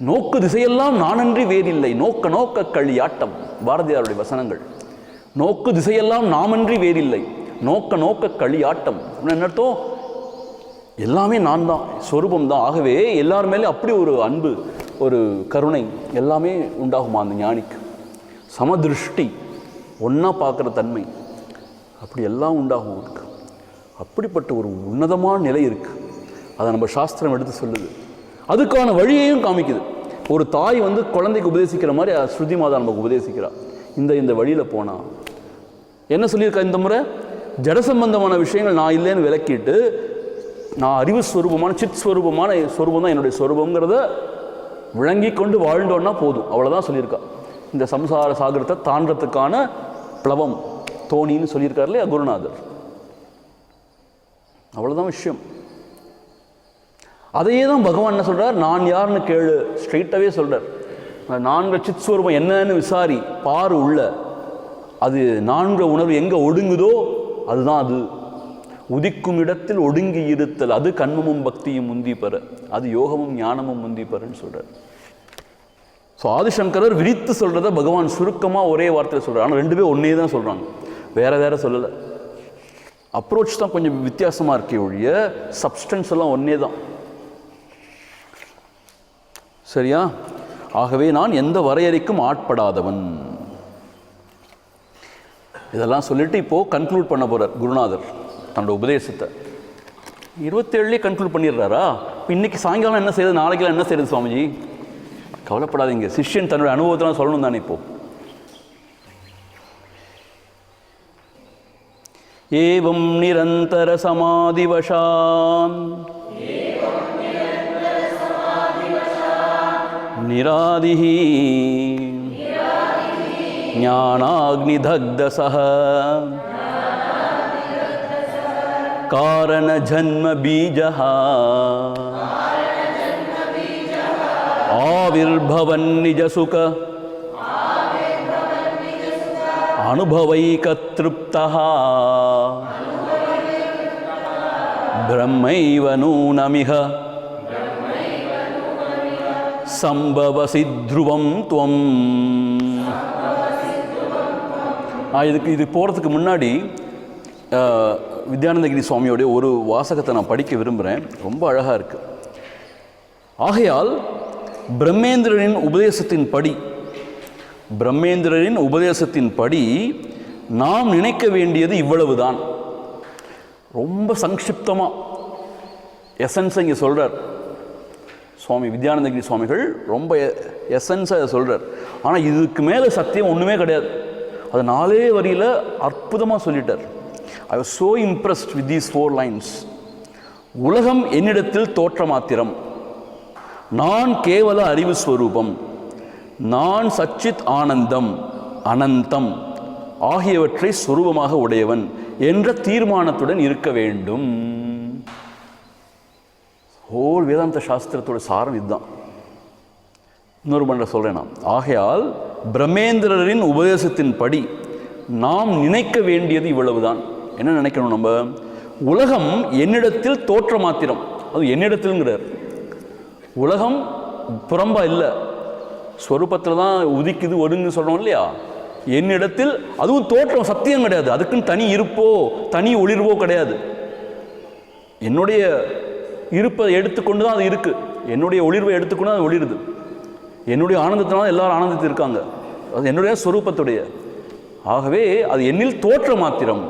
நோக்கு திசையெல்லாம் நானன்றி வேறில்லை, நோக்க நோக்க களியாட்டம், பாரதியாருடைய வசனங்கள். நோக்கு திசையெல்லாம் நாமன்றி வேறில்லை, நோக்க நோக்க களியாட்டம். என்ன அர்த்தம்? எல்லாமே நான் தான், ஸ்வரூபம் தான். ஆகவே எல்லார் மேலே அப்படி ஒரு அன்பு, ஒரு கருணை எல்லாமே உண்டாகுமா அந்த ஞானிக்கு. சமதிருஷ்டி, ஒன்றா பார்க்குற தன்மை, அப்படி எல்லாம் உண்டாகும் அவருக்கு. அப்படிப்பட்ட ஒரு உன்னதமான நிலை இருக்குது. அதை நம்ம சாஸ்திரம் எடுத்து சொல்லுது, அதுக்கான வழியையும் காமிக்குது. ஒரு தாய் குழந்தைக்கு உபதேசிக்கிற மாதிரி ஸ்ருதி மாதா நமக்கு உபதேசிக்கிறா. இந்த வழியில் போனால் என்ன சொல்லியிருக்கா இந்த முறை? ஜட சம்பந்தமான விஷயங்கள் நான் இல்லைன்னு விளக்கிட்டு, நான் அறிவு ஸ்வரூபமான சித் ஸ்வரூபமான ஸ்வரூபம் தான் என்னுடைய ஸ்வரூபங்கிறத விளங்கி கொண்டு வாழ்ந்தோன்னா போதும், அவ்வளோதான் சொல்லியிருக்கா. இந்த சம்சார சாகரத்தை தாண்டத்துக்கான பிளவம் தோணின்னு சொல்லியிருக்கார் இல்லையா குருநாதர். அவ்வளோதான் விஷயம். அதையே தான் பகவான் என்ன சொல்கிறார்? நான் யாருன்னு கேளு, ஸ்ட்ரெயிட்டாகவே சொல்கிறார். நான்கு சித் ஸ்வரூபம் என்னன்னு விசாரி பாரு உள்ள. அது நான்கு உணர்வு எங்கே ஒடுங்குதோ அதுதான் அது. உதிக்கும் இடத்தில் ஒடுங்கி இருத்தல், அது கண்மமும் பக்தியும் முந்தி பெற, அது யோகமும் ஞானமும் முந்தி பெறன்னு சொல்கிறார். ஸோ ஆதிசங்கரர் விரித்து சொல்கிறத பகவான் சுருக்கமாக ஒரே வார்த்தையில் சொல்கிறார். ஆனால் ரெண்டுமே ஒன்றே தான் சொல்கிறாங்க, வேற வேற சொல்லலை. அப்ரோச் தான் கொஞ்சம் வித்தியாசமாக இருக்கே ஒழிய சப்ஸ்டன்ஸ் எல்லாம் ஒன்றே தான். சரியா? ஆகவே நான் எந்த வரையறைக்கும் ஆட்படாதவன். இதெல்லாம் சொல்லிட்டு இப்போது கன்க்ளூட் பண்ண போகிறார் குருநாதர் தன்னோட உபதேசத்தை. 27 கன்க்ளூட் பண்ணிடுறாரா? இப்போ இன்றைக்கி சாயங்காலம் என்ன செய்யுது, நாளைக்கெல்லாம் என்ன செய்யுது சுவாமிஜி? கவலைப்படாதீங்க, சிஷ்யன் தன்னுடைய அனுபவத்தெல்லாம் சொல்லணும் தானே. இப்போ ஏவம் நிரந்தர சமாதிவசான் நிராதிஹி ஞானாக்னிதக்தசஹ காரண ஜன்ம பீஜஹ ஆவிர்பவன் நிஜசுக அனுபவைக திருப்தஹ பிரம்மைவ நூனமிஹ சம்பவசி த்ருவம் துவம். இது போகிறதுக்கு முன்னாடி வித்யானந்தகிரி சுவாமியோடைய ஒரு வாசகத்தை நான் படிக்க விரும்புகிறேன். ரொம்ப அழகாக இருக்குது. ஆகையால் பிரம்மேந்திரரின் உபதேசத்தின்படி நாம் நினைக்க வேண்டியது இவ்வளவுதான். ரொம்ப சங்கிப்தமாக எசன்ஸை இங்கே சொல்கிறார் சுவாமி வித்யானந்தகிரி சுவாமிகள். ரொம்ப எசன்ஸாக சொல்கிறார். ஆனால் இதுக்கு மேலே சத்தியம் ஒன்றுமே கிடையாது. அது 4 வரியில் அற்புதமாக சொல்லிட்டார். I was so impressed with these 4 lines. உலகம் என்னிடத்தில் தோற்ற மாத்திரம், நான் கேவல அறிவு ஸ்வரூபம், நான் சச்சித் ஆனந்தம் அனந்தம் ஆகியவற்றை சொரூபமாக உடையவன் என்ற தீர்மானத்துடன் இருக்க வேண்டும். ஹோல் வேதாந்த சாஸ்திரத்தோட சாரம் இதுதான். இன்னொரு பண்ண சொல்கிறேன் நான். ஆகையால் பிரம்மேந்திரரின் உபதேசத்தின்படி நாம் நினைக்க வேண்டியது இவ்வளவுதான். என்ன நினைக்கணும் நம்ம? உலகம் என்னிடத்தில் தோற்ற மாத்திரம். அது என்னிடத்தில்ங்கிறார். உலகம் புறம்பா இல்லை, ஸ்வரூபத்தில் தான் உதிக்குது ஒடுங்கு சொல்கிறோம் இல்லையா? என்னிடத்தில் அதுவும் தோற்றம், சத்தியம் கிடையாது. அதுக்குன்னு தனி இருப்போ தனி ஒளிர்வோ கிடையாது. என்னுடைய இருப்பை எடுத்துக்கொண்டு தான் அது இருக்குது. என்னுடைய ஒளிர்வை எடுத்துக்கொண்டு அது ஒளிருது. என்னுடைய ஆனந்தத்தினால எல்லாரும் ஆனந்தத்தில் இருக்காங்க. அது என்னுடைய ஸ்வரூபத்துடைய. ஆகவே அது என்னில் தோற்ற மாத்திரம்.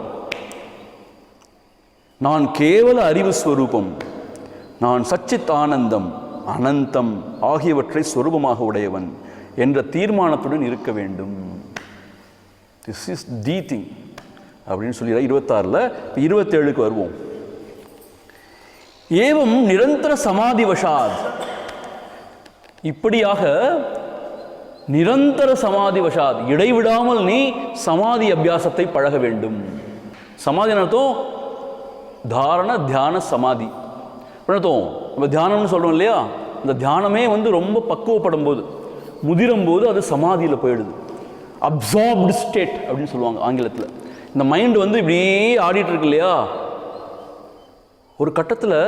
நான் கேவல அறிவு ஸ்வரூபம், நான் சச்சித் ஆனந்தம் அனந்தம் ஆகியவற்றை ஸ்வரூபமாக உடையவன் என்ற தீர்மானத்துடன் இருக்க வேண்டும். திஸ் இஸ் தி திங் அப்படின்னு சொல்லி 26ல் 27க்கு வருவோம். ஏவம் நிரந்தர சமாதி வசாத், இப்படியாக நிரந்தர சமாதி வசாத், இடைவிடாமல் நீ சமாதி அபியாசத்தை பழக வேண்டும். சமாதி அர்த்தம் தாரண தியான சமாதி அர்த்தம். நம்ம தியானம்னு சொல்கிறோம் இல்லையா? இந்த தியானமே ரொம்ப பக்குவப்படும் போது, முதிரும் போது அது சமாதியில் போயிடுது. அப்சார்ப்டு ஸ்டேட் அப்படின்னு சொல்லுவாங்க ஆங்கிலத்தில். இந்த மைண்டு இப்படியே ஆடிட்டு இருக்கு இல்லையா? ஒரு கட்டத்தில்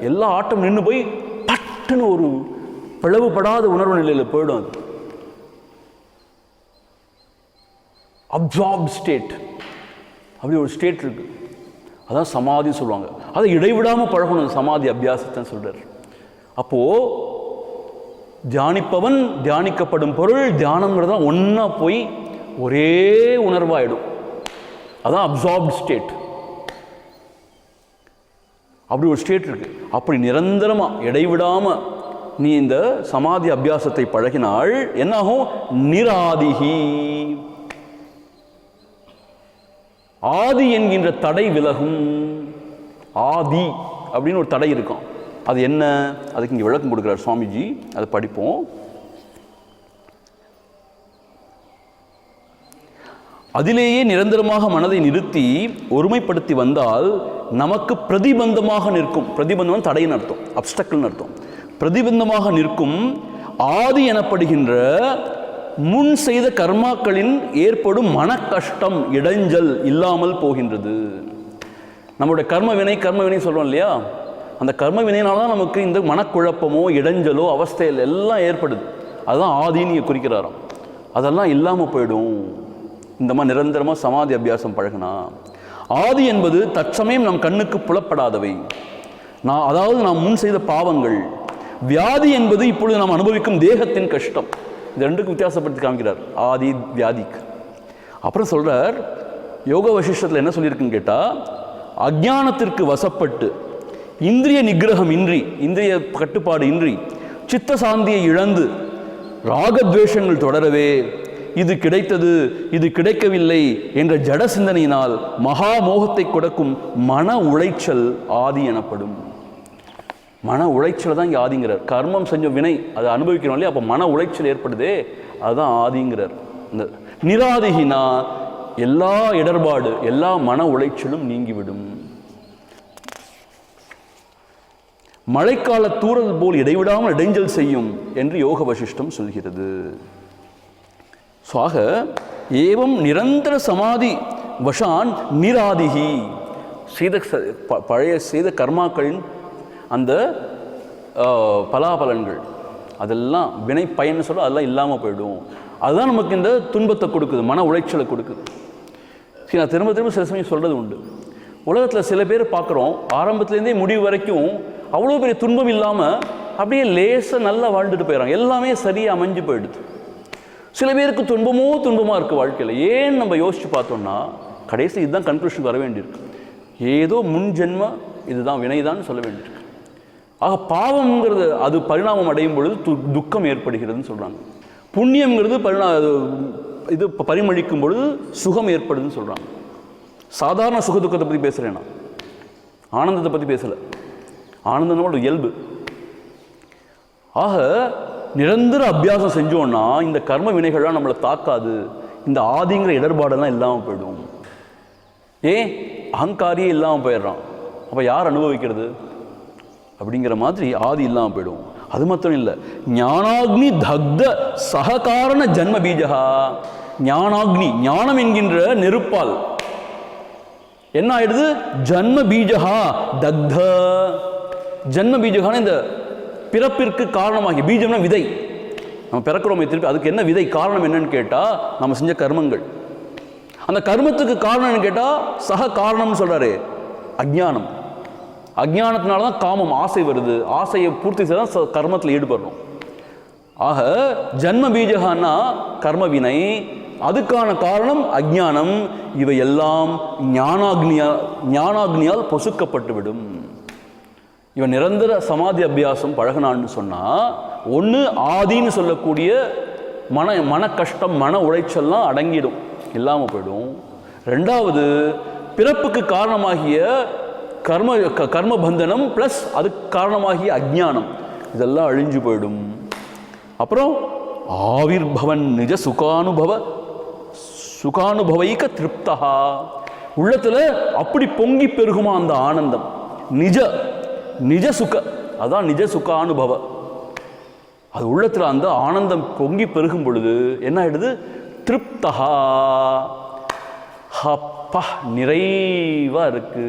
எல்லா ஆட்டம் நின்று போய் பட்டுன்னு ஒரு பிளவுபடாத உணர்வு நிலையில் போயிடும். அது அப்சார்ப்டு ஸ்டேட், அப்படி ஒரு ஸ்டேட் இருக்கு. அதான் சமாதின்னு சொல்லுவாங்க. அதை இடைவிடாமல் பழகணும் சமாதி அபியாசத்தை சொல்கிறார். அப்போது தியானிப்பவன், தியானிக்கப்படும் பொருள், தியானங்கிறது தான் ஒன்றா போய் ஒரே உணர்வாயிடும். அதான் அப்சார்ப்டு ஸ்டேட். அப்படி ஒரு ஸ்டேட் இருக்கு. அப்படி நிரந்தரமாக இடைவிடாமல் நீ இந்த சமாதி அபியாசத்தை பழகினால் என்னாகும்? நிராதிகி, ஆதி என்கின்ற தடை விலகும். ஆதி அப்படின்னு ஒரு தடை இருக்கும். அது என்ன? அதுக்கு இங்கே விளக்கம் கொடுக்குறார் சுவாமிஜி. அதை படிப்போம். அதிலேயே நிரந்தரமாக மனதை நிறுத்தி ஒருமைப்படுத்தி வந்தால் நமக்கு பிரதிபந்தமாக நிற்கும். பிரதிபந்தம் தடையின் அர்த்தம், அப்டக்கிள்னு அர்த்தம். பிரதிபந்தமாக நிற்கும் ஆதி எனப்படுகின்ற முன் செய்த கர்மாக்களின் ஏற்படும் மன கஷ்டம், இடைஞ்சல் இல்லாமல் போகின்றது. நம்மளுடைய கர்ம வினை சொல்கிறோம் இல்லையா? அந்த கர்ம வினையினால தான் நமக்கு இந்த மனக்குழப்பமோ இடைஞ்சலோ அவஸ்தையில் எல்லாம் ஏற்படுது. அதுதான் ஆதின்னு குறிக்கிறாராம். அதெல்லாம் இல்லாமல் போயிடும் இந்த மாதிரி நிரந்தரமாக சமாதி அபியாசம் பழகினா. ஆதி என்பது தற்சமயம் நம் கண்ணுக்கு புலப்படாதவை, அதாவது நாம் முன் செய்த பாவங்கள். வியாதி என்பது இப்பொழுது நாம் அனுபவிக்கும் தேகத்தின் கஷ்டம். இந்த ரெண்டுக்கும் வித்தியாசப்படுத்தி காமிக்கிறார் ஆதி வியாதிக்கு. அப்புறம் சொல்கிறார், யோக வசிஷ்டத்தில் என்ன சொல்லியிருக்குன்னு கேட்டால், அஜ்ஞானத்திற்கு வசப்பட்டு இந்திரிய நிகிரகம் இன்றி, இந்திரிய கட்டுப்பாடு இன்றி, சித்த சாந்தியை இழந்து ராகத்வேஷங்கள் தொடரவே இது கிடைத்தது இது கிடைக்கவில்லை என்ற ஜட சிந்தனையினால் மகா மோகத்தை கொடுக்கும் மன உளைச்சல் ஆதி எனப்படும். மன உளைச்சல் தான் இங்கே ஆதிங்கிறார். கர்மம் செஞ்ச வினை அதை அனுபவிக்கிறோம் இல்லையா? அப்போ மன உளைச்சல் ஏற்படுதே, அதுதான் ஆதிங்கிறார். இந்த நிராதிகினா எல்லா இடர்பாடு, எல்லா மன உளைச்சலும் நீங்கிவிடும். மழைக்கால தூறல் போல் இடைவிடாமல் இடைஞ்சல் செய்யும் என்று யோக வசிஷ்டம் சொல்கிறது. ஆக ஏவம் நிரந்தர சமாதி வசான் நிராதிகி, பழைய செய்த கர்மாக்களின் அந்த பலாபலன்கள் அதெல்லாம் வினை பயன்னு சொல்ல அதெல்லாம் இல்லாமல் போயிடும். அதுதான் நமக்கு இந்த துன்பத்தை கொடுக்குது, மன உளைச்சலை கொடுக்குது. சரி, நான் திரும்ப திரும்ப சில சமயம் சொல்கிறது உண்டு. உலகத்தில் சில பேர் பார்க்குறோம், ஆரம்பத்துலேருந்தே முடிவு வரைக்கும் அவ்வளோ பெரிய துன்பம் இல்லாமல் அப்படியே லேசாக நல்லா வாழ்ந்துட்டு போயிடறாங்க, எல்லாமே சரியாக அமைஞ்சு போயிடுது. சில பேருக்கு துன்பமாக இருக்குது வாழ்க்கையில். ஏன் நம்ம யோசித்து பார்த்தோம்னா கடைசி இதுதான் கன்க்ளூஷனுக்கு வர வேண்டியிருக்கு. ஏதோ முன் ஜென்ம இதுதான் வினைதான் சொல்ல வேண்டியிருக்கு. ஆக பாவம்ங்கிறது அது பரிணாமம் அடையும் பொழுது துக்கம் ஏற்படுகிறதுன்னு சொல்கிறாங்க. புண்ணியங்கிறது இது பரிமளிக்கும் பொழுது சுகம் ஏற்படுதுன்னு சொல்கிறாங்க. சாதாரண சுக துக்கத்தை பற்றி பேசுகிறேன் நான், ஆனந்தத்தை பற்றி பேசலை. ஆனந்தம் ஒரு இயல்பு. ஆக நிரந்தர அபியாசம் செஞ்சோன்னா இந்த கர்ம வினைகள்லாம் நம்மளை தாக்காது, இந்த ஆதிங்கிற இடர்பாடெல்லாம் இல்லாமல் போயிடும். ஏன் அகங்காரியே இல்லாமல் போயிடுறான், அப்போ யார் அனுபவிக்கிறது அப்படிங்கிற மாதிரி ஆதி இல்லாமல் போயிடும். அது மாத்திரம் இல்லை, ஞானாக்னி தக்த சககாரண ஜன்ம பீஜகா. ஞானாக்னி, ஞானம் என்கின்ற நெருப்பால் என்ன ஆயிடுது? ஜன்ம பீஜகா தக்த. ஜன்ம பீஜகான இந்த பிறப்பிற்கு காரணமாகி, பீஜம்னா விதை, நம்ம பிறக்கிறோமே திருப்பி, அதுக்கு என்ன விதை காரணம் என்னன்னு கேட்டால் நம்ம செஞ்ச கர்மங்கள். அந்த கர்மத்துக்கு காரணம் என்னன்னு கேட்டால் சக காரணம்னு சொல்கிறாரு அஜ்ஞானம். அஜ்ஞானத்தினால தான் காமம், ஆசை வருது. ஆசையை பூர்த்தி செய்ய தான் கர்மத்தில் ஈடுபடணும். ஆக ஜன்ம பீஜகான்னா கர்ம வினை, அதுக்கான காரணம் அஜ்ஞானம். இவை எல்லாம் ஞானாக்னியால் பொசுக்கப்பட்டு விடும். இவன் நிரந்தர சமாதி அபியாசம் பழகினான்னு சொன்னால், ஒன்று ஆதின்னு சொல்லக்கூடிய மன கஷ்டம், மன உளைச்சல்லாம் அடங்கிடும், இல்லாமல் போயிடும். ரெண்டாவது, பிறப்புக்கு காரணமாகிய கர்ம பந்தனம் ப்ளஸ் அதுக்கு காரணமாகிய அஜ்ஞானம், இதெல்லாம் அழிஞ்சு போயிடும். அப்புறம் ஆவிர்பவன் நிஜ சுகானுபவைக்க திருப்தா. உள்ளத்தில் அப்படி பொங்கி பெருகுமா அந்த ஆனந்தம், நிஜ சுக, அதான் நிஜ சுகானுபவ. அது உள்ளத்தில் அந்த ஆனந்தம் பொங்கி பெருகும் பொழுது என்ன ஆயிடுது? திருப்தா. அப்பா நிறைவா இருக்கு,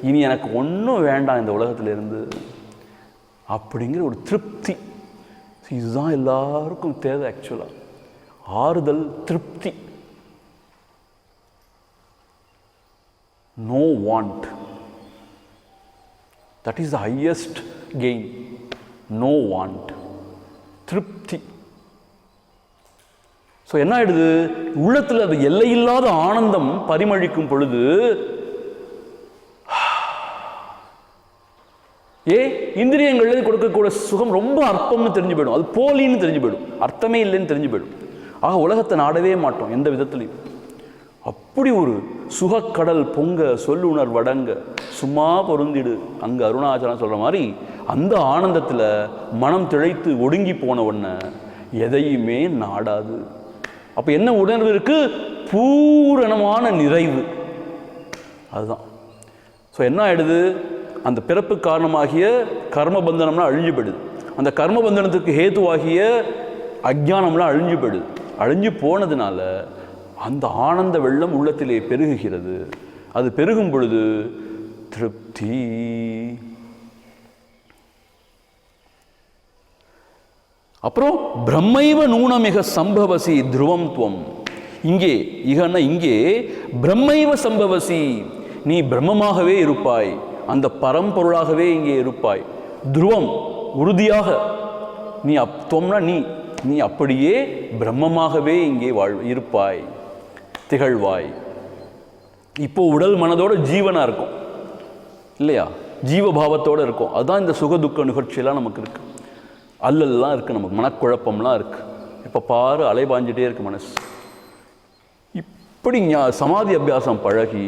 இனி எனக்கு ஒன்றும் வேண்டாம் இந்த உலகத்திலிருந்து அப்படிங்கிற ஒரு திருப்தி. இதுதான் எல்லாருக்கும் தேவை ஆக்சுவலாக. ஆறுதல், திருப்தி. No want, that is the highest gain. No want, திருப்தி. ஸோ என்ன ஆயிடுது? உள்ளத்தில் அது எல்லையில்லாத ஆனந்தம் பரிமளிக்கும் பொழுது இந்திரியங்கள் கொடுக்கக்கூடிய சுகம் ரொம்ப அற்பம்னு தெரிஞ்சு போயிடும், அது போலின்னு தெரிஞ்சு போயிடும், அர்த்தமே இல்லைன்னு தெரிஞ்சு போயிடும். ஆக உலகத்தை நாடவே மாட்டோம் எந்த விதத்துலையும். அப்படி ஒரு சுகக்கடல் பொங்க சொல்லுணர் வடங்க சும்மா பொருந்திடு அங்கே அருணாச்சலம் சொல்கிற மாதிரி அந்த ஆனந்தத்தில் மனம் திளைத்து ஒடுங்கி போன உடனே எதையுமே நாடாது. அப்போ என்ன உணர்வு இருக்கு? பூரணமான நிறைவு. அதுதான். ஸோ என்ன ஆயிடுது? அந்த பிறப்பு காரணமாகிய கர்மபந்தனம்லாம் அழிஞ்சு போயிடுது. அந்த கர்மபந்தனத்துக்கு ஹேத்துவாகிய அஜ்ஞானம்லாம் அழிஞ்சு போயிடுது. அழிஞ்சு போனதுனால அந்த ஆனந்த வெள்ளம் உள்ளத்திலே பெருகுகிறது. அது பெருகும் பொழுது திருப்தி. அப்புறம் பிரம்மைவ நூனமிக சம்பவசி துருவம் துவம். இங்கே இகன்னா இங்கே பிரம்மைவ சம்பவசி, நீ பிரம்மமாகவே இருப்பாய், அந்த பரம்பொருளாகவே இங்கே இருப்பாய். துருவம் உறுதியாக, நீ துவம்னா நீ அப்படியே பிரம்மமாகவே இங்கே இருப்பாய், திகழ்வாய். இப்போ உடல் மனதோட ஜீவனா இருக்கும் இல்லையா? ஜீவபாவத்தோடு இருக்கும். அதுதான் இந்த சுகதுக்க நிகழ்ச்சியெல்லாம் நமக்கு இருக்கு. அல்லல்லாம் இருக்குது, நமக்கு மனக்குழப்பம்லாம் இருக்குது, இப்போ பாரு அலைபாஞ்சிட்டே இருக்கு மனசு. இப்படி சமாதி அபியாசம் பழகி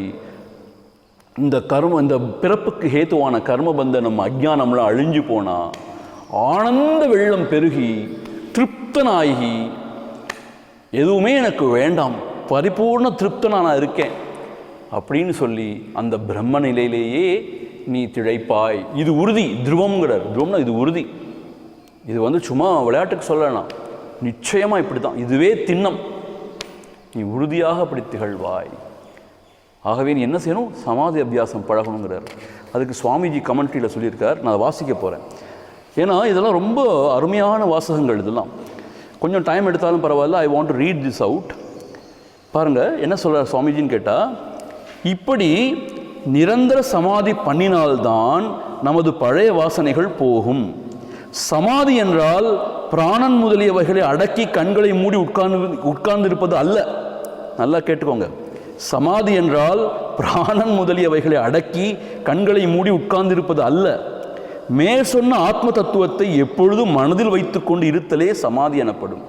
இந்த பிறப்புக்கு ஹேத்துவான கர்மபந்தனம் அஜ்ஞானம்லாம் அழிஞ்சு போனால் ஆனந்த வெள்ளம் பெருகி திருப்தனாகி, எதுவுமே எனக்கு வேண்டாம், பரிபூர்ண திருப்தனாக நான் இருக்கேன் அப்படின்னு சொல்லி அந்த பிரம்ம நிலையிலேயே நீ திளைப்பாய். இது உறுதி. துருவம்ங்கிறார். துருவம்னா இது உறுதி. இது சும்மா விளையாட்டுக்கு சொல்லலாம், நிச்சயமாக இப்படி தான், இதுவே திண்ணம். நீ உறுதியாக அப்படி திகழ்வாய். ஆகவே நீ என்ன செய்யணும்? சமாதி அபியாசம் பழகணுங்கிறார். அதுக்கு சுவாமிஜி கமெண்ட்ரியில் சொல்லியிருக்கார். நான் அதை வாசிக்க போகிறேன். ஏன்னா இதெல்லாம் ரொம்ப அருமையான வாசகங்கள். இதெல்லாம் கொஞ்சம் டைம் எடுத்தாலும் பரவாயில்ல. I want to read this out. பாருங்கள் என்ன சொல்கிறார் சுவாமிஜின்னு கேட்டால், இப்படி நிரந்தர சமாதி பண்ணினால்தான் நமது பழைய வாசனைகள் போகும். சமாதி என்றால் பிராணன் முதலியவைகளை அடக்கி கண்களை மூடி உட்கார்ந்திருப்பது அல்ல. நல்லா கேட்டுக்கோங்க. சமாதி என்றால் பிராணன் முதலியவைகளை அடக்கி கண்களை மூடி உட்கார்ந்திருப்பது அல்ல. மேற்சொன்ன ஆத்ம தத்துவத்தை எப்பொழுதும் மனதில் வைத்துக்கொண்டு இருத்தலே சமாதி எனப்படும்.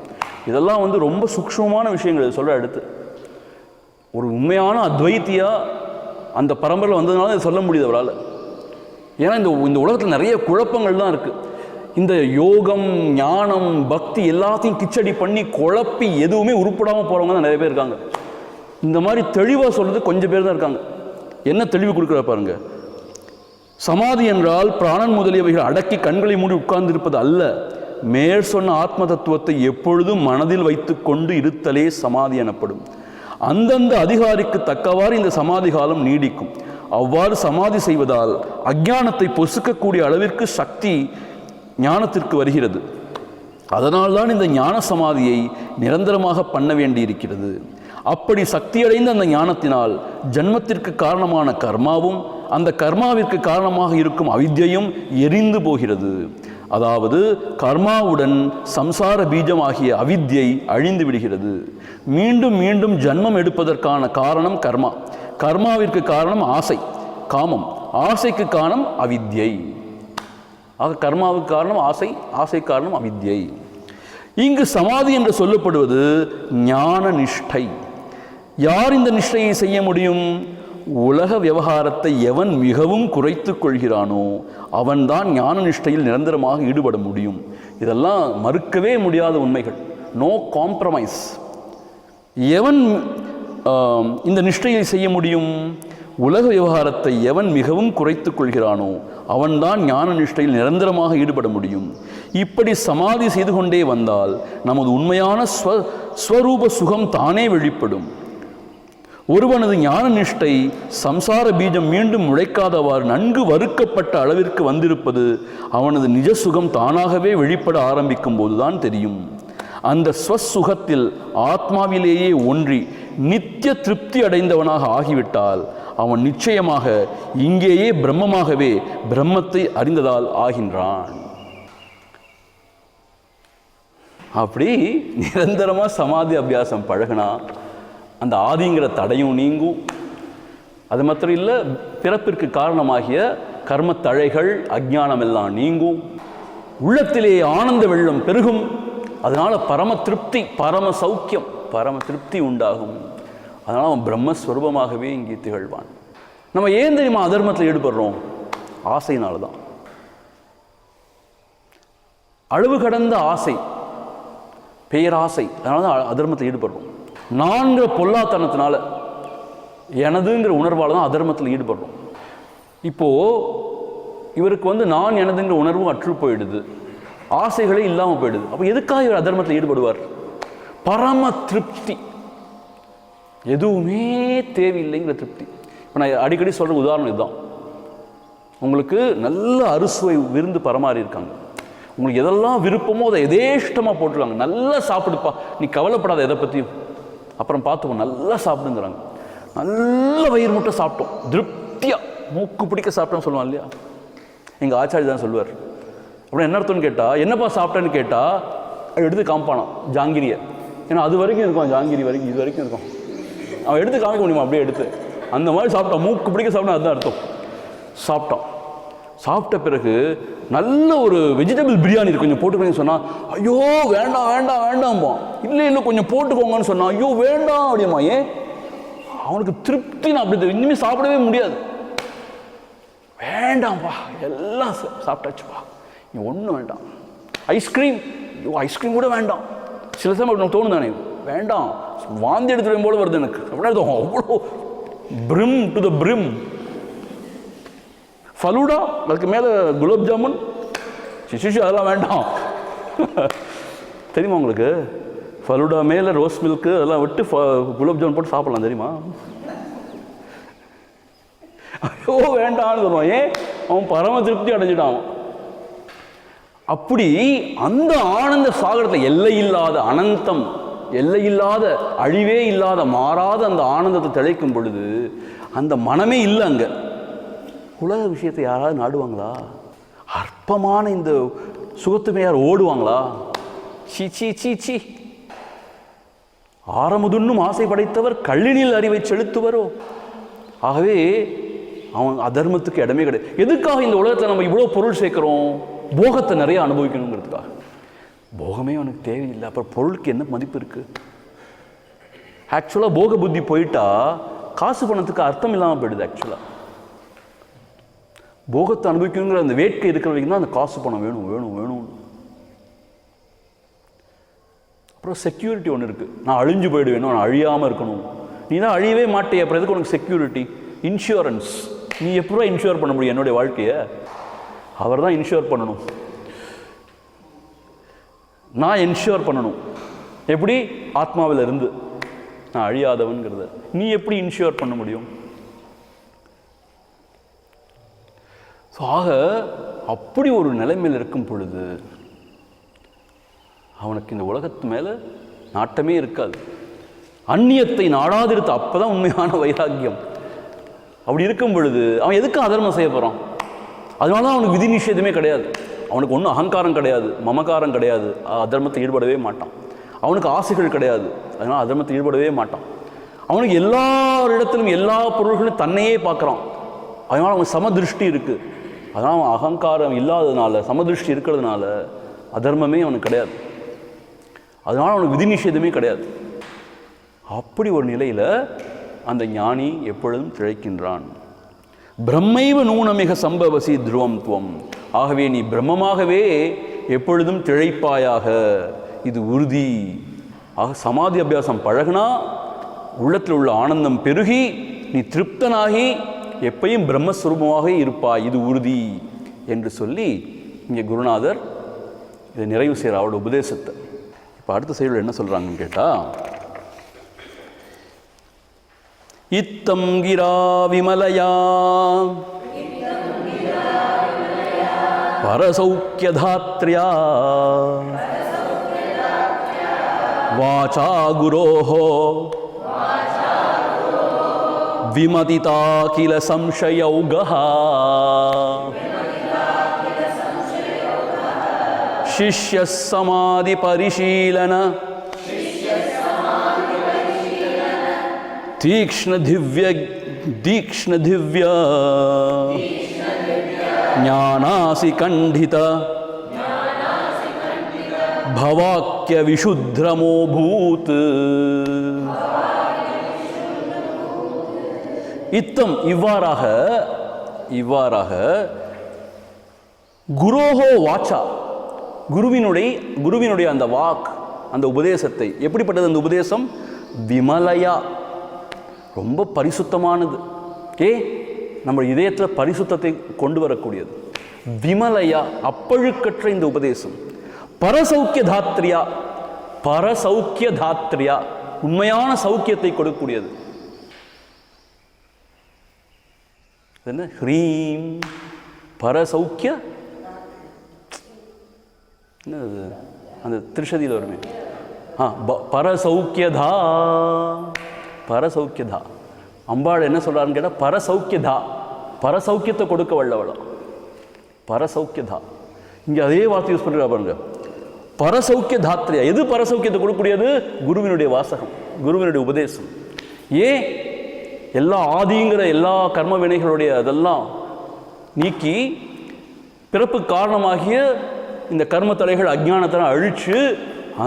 இதெல்லாம் ரொம்ப சூக்ஷ்மமான விஷயங்கள் சொல்ற. அடுத்து ஒரு உண்மையான அத்வைத்தியா அந்த பரம்பரையில் வந்ததுனால இதை சொல்ல முடியுது அவரால். ஏன்னா இந்த உலகத்தில் நிறைய குழப்பங்கள் தான் இருக்குது. இந்த யோகம், ஞானம், பக்தி எல்லாத்தையும் கிச்சடி பண்ணி குழப்பி எதுவுமே உருப்படாமல் போகிறவங்க தான் நிறைய பேர் இருக்காங்க. இந்த மாதிரி தெளிவாக சொல்கிறது கொஞ்சம் பேர் தான் இருக்காங்க. என்ன தெளிவு கொடுக்குற பாருங்க. சமாதி என்றால் பிராணன் முதலியவைகள் அடக்கி கண்களை மூடி உட்கார்ந்திருப்பது அல்ல. மேற் சொன்ன ஆத்ம தத்துவத்தை எப்பொழுதும் மனதில் வைத்து கொண்டு இருத்தலே சமாதி எனப்படும். அந்தந்த அதிகாரிக்கு தக்கவாறு இந்த சமாதி காலம் நீடிக்கும். அவ்வாறு சமாதி செய்வதால் அஞ்ஞானத்தை பொசுக்கக்கூடிய அளவிற்கு சக்தி ஞானத்திற்கு வருகிறது. அதனால்தான் இந்த ஞான சமாதியை நிரந்தரமாக பண்ண வேண்டியிருக்கிறது. அப்படி சக்தியடைந்த அந்த ஞானத்தினால் ஜன்மத்திற்கு காரணமான கர்மாவும் அந்த கர்மாவிற்கு காரணமாக இருக்கும் அவித்யையும் எரிந்து போகிறது. அதாவது கர்மாவுடன் சம்சார பீஜம் ஆகிய அவித்யை அழிந்து விடுகிறது. மீண்டும் மீண்டும் ஜன்மம் எடுப்பதற்கான காரணம் கர்மா. கர்மாவிற்கு காரணம் ஆசை, காமம். ஆசைக்கு காரணம் அவித்யை. ஆக கர்மாவுக்கு காரணம் ஆசை, ஆசை காரணம் அவித்யை. இங்கு சமாதி என்று சொல்லப்படுவது ஞான நிஷ்டை. யார் இந்த நிஷ்டையை செய்ய முடியும்? உலக விவகாரத்தை எவன் மிகவும் குறைத்து கொள்கிறானோ அவன்தான் ஞான நிஷ்டையில் நிரந்தரமாக ஈடுபட முடியும். இதெல்லாம் மறுக்கவே முடியாத உண்மைகள். No compromise. எவன் இந்த நிஷ்டையை செய்ய முடியும்? உலக விவகாரத்தை எவன் மிகவும் குறைத்து கொள்கிறானோ அவன்தான் ஞான நிஷ்டையில் நிரந்தரமாக ஈடுபட முடியும். இப்படி சமாதி செய்து கொண்டே வந்தால் நமது உண்மையான ஸ்வரூப சுகம் தானே வெளிப்படும். ஒருவனது ஞான நிஷ்டை சம்சார பீஜம் மீண்டும் முளைக்காதவாறு நன்கு வறுக்கப்பட்ட அளவிற்கு வந்திருப்பது அவனது நிஜ சுகம் தானாகவே வெளிப்பட ஆரம்பிக்கும் போதுதான் தெரியும். அந்த ஸ்வசுகத்தில் ஆத்மாவிலேயே ஒன்றி நித்திய திருப்தி அடைந்தவனாக ஆகிவிட்டால் அவன் நிச்சயமாக இங்கேயே பிரம்மமாகவே பிரம்மத்தை அறிந்ததால் ஆகின்றான். அப்படி நிரந்தரமா சமாதி அபியாசம் பழகினா அந்த ஆதிங்கிற தடையும் நீங்கும். அது மாத்திரம் இல்லை, பிறப்பிற்கு காரணமாகிய கர்ம தழைகள் அஞ்ஞானம் எல்லாம் நீங்கும். உள்ளத்திலே ஆனந்த வெள்ளம் பெருகும். அதனால பரம திருப்தி, பரம சௌக்கியம், பரம திருப்தி உண்டாகும். அதனால் அவன் பிரம்மஸ்வரூபமாகவே இங்கே திகழ்வான். நம்ம ஏன் தெரியுமா அதர்மத்தில் ஈடுபடுறோம்? ஆசையினால தான். அளவு கடந்த ஆசை, பேராசை. அதனால தான் அதர்மத்தில் ஈடுபடுறோம். நான்கிற பொல்லாத்தனத்தினால, எனதுங்கிற உணர்வால் தான் அதர்மத்தில் ஈடுபடுறோம். இப்போது இவருக்கு நான் எனதுங்கிற உணர்வும் அற்று போயிடுது, ஆசைகளே இல்லாமல் போயிடுது. அப்போ எதுக்காக இவர் அதர்மத்தில் ஈடுபடுவார்? பரம திருப்தி, எதுவுமே தேவையில்லைங்கிற திருப்தி. இப்போ நான் அடிக்கடி சொல்கிற உதாரணம் இதுதான். உங்களுக்கு நல்ல அறுசுவை விருந்து பரமாறி இருக்காங்க. உங்களுக்கு எதெல்லாம் விருப்பமோ அதை எதேஷ்டமாக போட்டிருக்காங்க. நல்லா சாப்பிடுப்பா, நீ கவலைப்படாத எதை பற்றியும், அப்புறம் பார்த்துப்போம், நல்லா சாப்பிடுங்கிறாங்க. நல்ல வயிறு முட்டை சாப்பிட்டோம், திருப்தியாக மூக்கு பிடிக்க சாப்பிட்டோன்னு சொல்லுவான் இல்லையா? எங்கள் ஆச்சாரி தான் சொல்லுவார். அப்புறம் என்ன அர்த்தம்னு கேட்டால், என்னப்பா சாப்பிட்டேன்னு கேட்டால் எடுத்து காமிப்பானான் ஜாங்கிரியை. ஏன்னா அது வரைக்கும் இருக்கும், ஜாங்கிரி வரைக்கும், இது வரைக்கும் இருக்கும். அவன் எடுத்து காமிக்க முடியுமா? அப்படியே எடுத்து அந்த மாதிரி சாப்பிட்டான், மூக்கு பிடிக்க சாப்பிட்டா அதுதான் அர்த்தம். சாப்பிட்டான். சாப்பிட்ட பிறகு நல்ல ஒரு வெஜிடபிள் பிரியாணி இருக்கு, கொஞ்சம் போட்டுக்கோங்கன்னு சொன்னால் ஐயோ வேண்டாம் வேண்டாம் வேண்டாம்பா. இல்லை இல்லை கொஞ்சம் போட்டுக்கோங்கன்னு சொன்னா ஐயோ வேண்டாம் அப்படியுமா. ஏன்? அவனுக்கு திருப்தி. நான் அப்படி இனிமேல் சாப்பிடவே முடியாது. வேண்டாம்ப்பா, எல்லாம் சாப்பிட்டாச்சுப்பா, நீ ஒன்றும் வேண்டாம். ஐஸ்கிரீம், ஐயோ ஐஸ்கிரீம் கூட வேண்டாம். சில சமயம் அப்படி எனக்கு தோணும் தானே, வேண்டாம், வாந்தி எடுத்துடும் போல வருது எனக்கு. அப்படின்னா அவ்வளோ brim to the brim. Falooda, அதுக்கு மேலே குலாப் ஜாமுன், சிஷிஷு, அதெல்லாம் வேண்டாம். தெரியுமா உங்களுக்கு? ஃபலூடா மேலே ரோஸ் மில்க்கு அதெல்லாம் விட்டு குலாப் ஜாமுன் போட்டு சாப்பிடலாம், தெரியுமா? ஐயோ வேண்டான்னு சொல்லுவான். ஏன்? அவன் பரம திருப்தி அடைஞ்சிட்டான். அப்படி அந்த ஆனந்த சாகரத்தில் எல்லையில்லாத அனந்தம், எல்லையில்லாத அழிவே இல்லாத மாறாத அந்த ஆனந்தத்தை திளைக்கும் பொழுது அந்த மனமே இல்லை. அங்கே உலக விஷயத்தை யாராவது நாடுவாங்களா? அற்பமான இந்த சுகத்துமே யார் ஓடுவாங்களா? சீ சீ சீ சீ. ஆரமுதுன்னும் ஆசை படைத்தவர் கள்ளினில் அறிவை செலுத்துவரோ. ஆகவே அவன் அதர்மத்துக்கு இடமே கிடையாது. எதுக்காக இந்த உலகத்தில் நம்ம இவ்வளோ பொருள் சேர்க்கிறோம்? போகத்தை நிறைய அனுபவிக்கணுங்கிறதுக்காக. போகமே அவனுக்கு தேவையில்லை, அப்புறம் பொருளுக்கு என்ன மதிப்பு இருக்குது? ஆக்சுவலாக போக புத்தி போயிட்டா காசு பணத்துக்கு அர்த்தம் இல்லாமல் போயிடுது. ஆக்சுவலாக போகத்தை அனுபவிக்கணுங்கிற அந்த வேட்கை இருக்கிற வரைக்கும் தான் அந்த காசு பணம் வேணும் வேணும் வேணும். அப்புறம் செக்யூரிட்டி ஒன்று இருக்குது. நான் அழிஞ்சு போயிடுவேணும், நான் அழியாமல் இருக்கணும். நீ தான் அழியவே மாட்டே, அப்புறம் எதுக்கு உனக்கு செக்யூரிட்டி? இன்சூரன்ஸ். நீ எப்போ இன்சூர் பண்ண முடியும் என்னுடைய வாழ்க்கையை? அவர் தான் இன்சூர் பண்ணணும். நான் இன்சூர் பண்ணணும். எப்படி? ஆத்மாவில் இருந்து நான் அழியாதவன்கிறத நீ எப்படி இன்சூர் பண்ண முடியும்? ஆக அப்படி ஒரு நிலைமையில் இருக்கும் பொழுது அவனுக்கு இந்த உலகத்து மேலே நாட்டமே இருக்காது. அந்நியத்தை நாடாதிருத்த, அப்போதான் உண்மையான வைராக்கியம். அப்படி இருக்கும் பொழுது அவன் எதுக்கு அதர்மம் செய்ய போகிறான்? அதனால தான் அவனுக்கு விதி நிஷேதமே கிடையாது. அவனுக்கு ஒன்றும் அகங்காரம் கிடையாது, மமகாரம் கிடையாது, அதர்மத்தை ஈடுபடவே மாட்டான். அவனுக்கு ஆசைகள் கிடையாது, அதனால் அதர்மத்தை ஈடுபடவே மாட்டான். அவனுக்கு எல்லா இடத்திலும் எல்லா பொருள்களும் தன்னையே பார்க்குறான். அதனால் அவனுக்கு சமதிருஷ்டி இருக்குது. அதனால் அவன் அகங்காரம் இல்லாததுனால, சமதிருஷ்டி இருக்கிறதுனால அதர்மமே அவனுக்கு கிடையாது. அதனால் அவனுக்கு விதி நிஷேதமே கிடையாது. அப்படி ஒரு நிலையில் அந்த ஞானி எப்பொழுதும் திளைக்கின்றான். பிரம்மைவ நூனமிக சம்பவசி துருவம் துவம். ஆகவே நீ பிரம்மமாகவே எப்பொழுதும் திளைப்பாயாக, இது உறுதி. ஆக சமாதி அபியாசம் பழகினா உள்ளத்தில் உள்ள ஆனந்தம் பெருகி நீ திருப்தனாகி எப்பையும் பிரம்மஸ்வரூபமாக இருப்பாய், இது உறுதி என்று சொல்லி இங்கே குருநாதர் இதை நிறைவு செய்கிற அவரோட உபதேசத்தை. இப்போ அடுத்த செயல் என்ன சொல்கிறாங்கன்னு கேட்டால், இத்தம் கிரா விமலயா பரசௌக்கியதாத்ரியா வாசா குரோஹோ விமதிதா கில சம்சயௌகஹ சிஷ்ய சமாதி பரிசீலன தீக்ஷ்ண திவ்ய ஞானாசி கண்டித பவாக்ய விஷுத்ரமோ பூத். இத்தம் இவ்வாறாக குரோஹோ வாச்சா, குருவினுடைய அந்த வாக், அந்த உபதேசத்தை, எப்படிப்பட்டது அந்த உபதேசம்? விமலையா, ரொம்ப பரிசுத்தமானது. நம்ம இதயத்தில் பரிசுத்தத்தை கொண்டு வரக்கூடியது. விமலையா, அப்பழுக்கற்ற இந்த உபதேசம். பரசௌக்கிய தாத்ரியா, உண்மையான சௌக்கியத்தை கொடுக்கக்கூடியது. என்ன? ஹ்ரீம் பரசௌக்கிய, என்னது அந்த திருஷதியில் வருமே, பரசௌக்கியதா. அம்பாள் என்ன சொல்கிறாருன்னு கேட்டால் பரசௌக்கியதா, பரசௌக்கியத்தை கொடுக்க வல்லவளா, பரசௌக்கியதா. இங்கே அதே வார்த்தை யூஸ் பண்ணுறா பாருங்க, பரசௌக்கிய தாத்ரியா. எது பரசௌக்கியத்தை கொடுக்கக்கூடியது? குருவினுடைய வாசகம், குருவினுடைய உபதேசம். ஏன்? எல்லா ஆதிங்கிற எல்லா கர்ம வினைகளுடைய அதெல்லாம் நீக்கி பிறப்பு காரணமாகிய இந்த கர்ம தலைகள் அஜ்ஞானத்தை அழித்து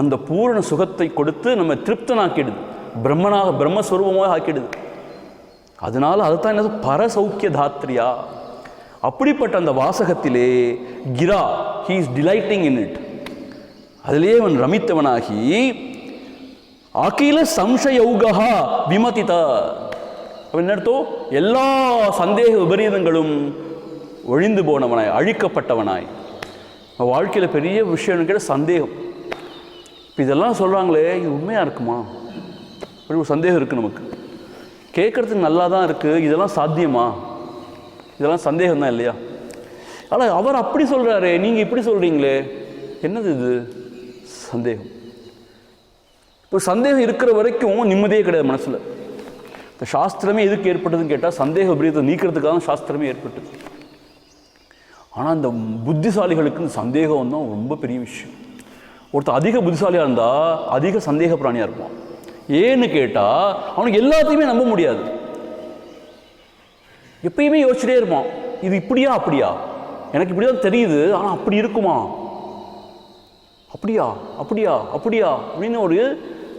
அந்த பூரண சுகத்தை கொடுத்து நம்ம திருப்தனாக்கிடுது, பிரம்மஸ்வரூபமாக ஆக்கிடுது. அதனால அதுதான் என்னது? பரசௌக்கிய தாத்ரியா. அப்படிப்பட்ட அந்த வாசகத்திலே கிரா, he is delighting in it, அதிலேயே அவன் ரமித்தவனாகி அகில சம்சயௌகஹ விமதிதா. என்ன அர்த்தம்? எல்லா சந்தேக விபரீதங்களும் ஒழிந்து போனவனாய், அழிக்கப்பட்டவனாய். வாழ்க்கையில் பெரிய விஷயம் கேட்ட சந்தேகம். இப்போ இதெல்லாம் சொல்கிறாங்களே, இது உண்மையாக இருக்குமா? அப்படி ஒரு சந்தேகம் இருக்குது நமக்கு. கேட்குறதுக்கு நல்லா தான் இருக்குது, இதெல்லாம் சாத்தியமா? இதெல்லாம் சந்தேகம் தான் இல்லையா? ஆனால் அவர் அப்படி சொல்கிறாரு, நீங்கள் இப்படி சொல்கிறீங்களே, என்னது இது? சந்தேகம். இப்போ சந்தேகம் இருக்கிற வரைக்கும் நிம்மதியே கிடையாது மனசில். இந்த சாஸ்திரமே எதுக்கு ஏற்பட்டதுன்னு கேட்டால் சந்தேக விபரீதத்தை நீக்கிறதுக்காக சாஸ்திரமே ஏற்பட்டது. ஆனால் இந்த புத்திசாலிகளுக்கு சந்தேகம் தான் ரொம்ப பெரிய விஷயம். ஒருத்தர் அதிக புத்திசாலியாக இருந்தால் அதிக சந்தேக பிராணியாக இருப்பான். ஏன்னு கேட்டால் அவனுக்கு எல்லாத்தையுமே நம்ப முடியாது. எப்பயுமே யோசிச்சுட்டே இருப்பான், இது இப்படியா அப்படியா, எனக்கு இப்படி தான் தெரியுது, ஆனால் அப்படி இருக்குமா, அப்படியா அப்படியா அப்படியா அப்படின்னு ஒரு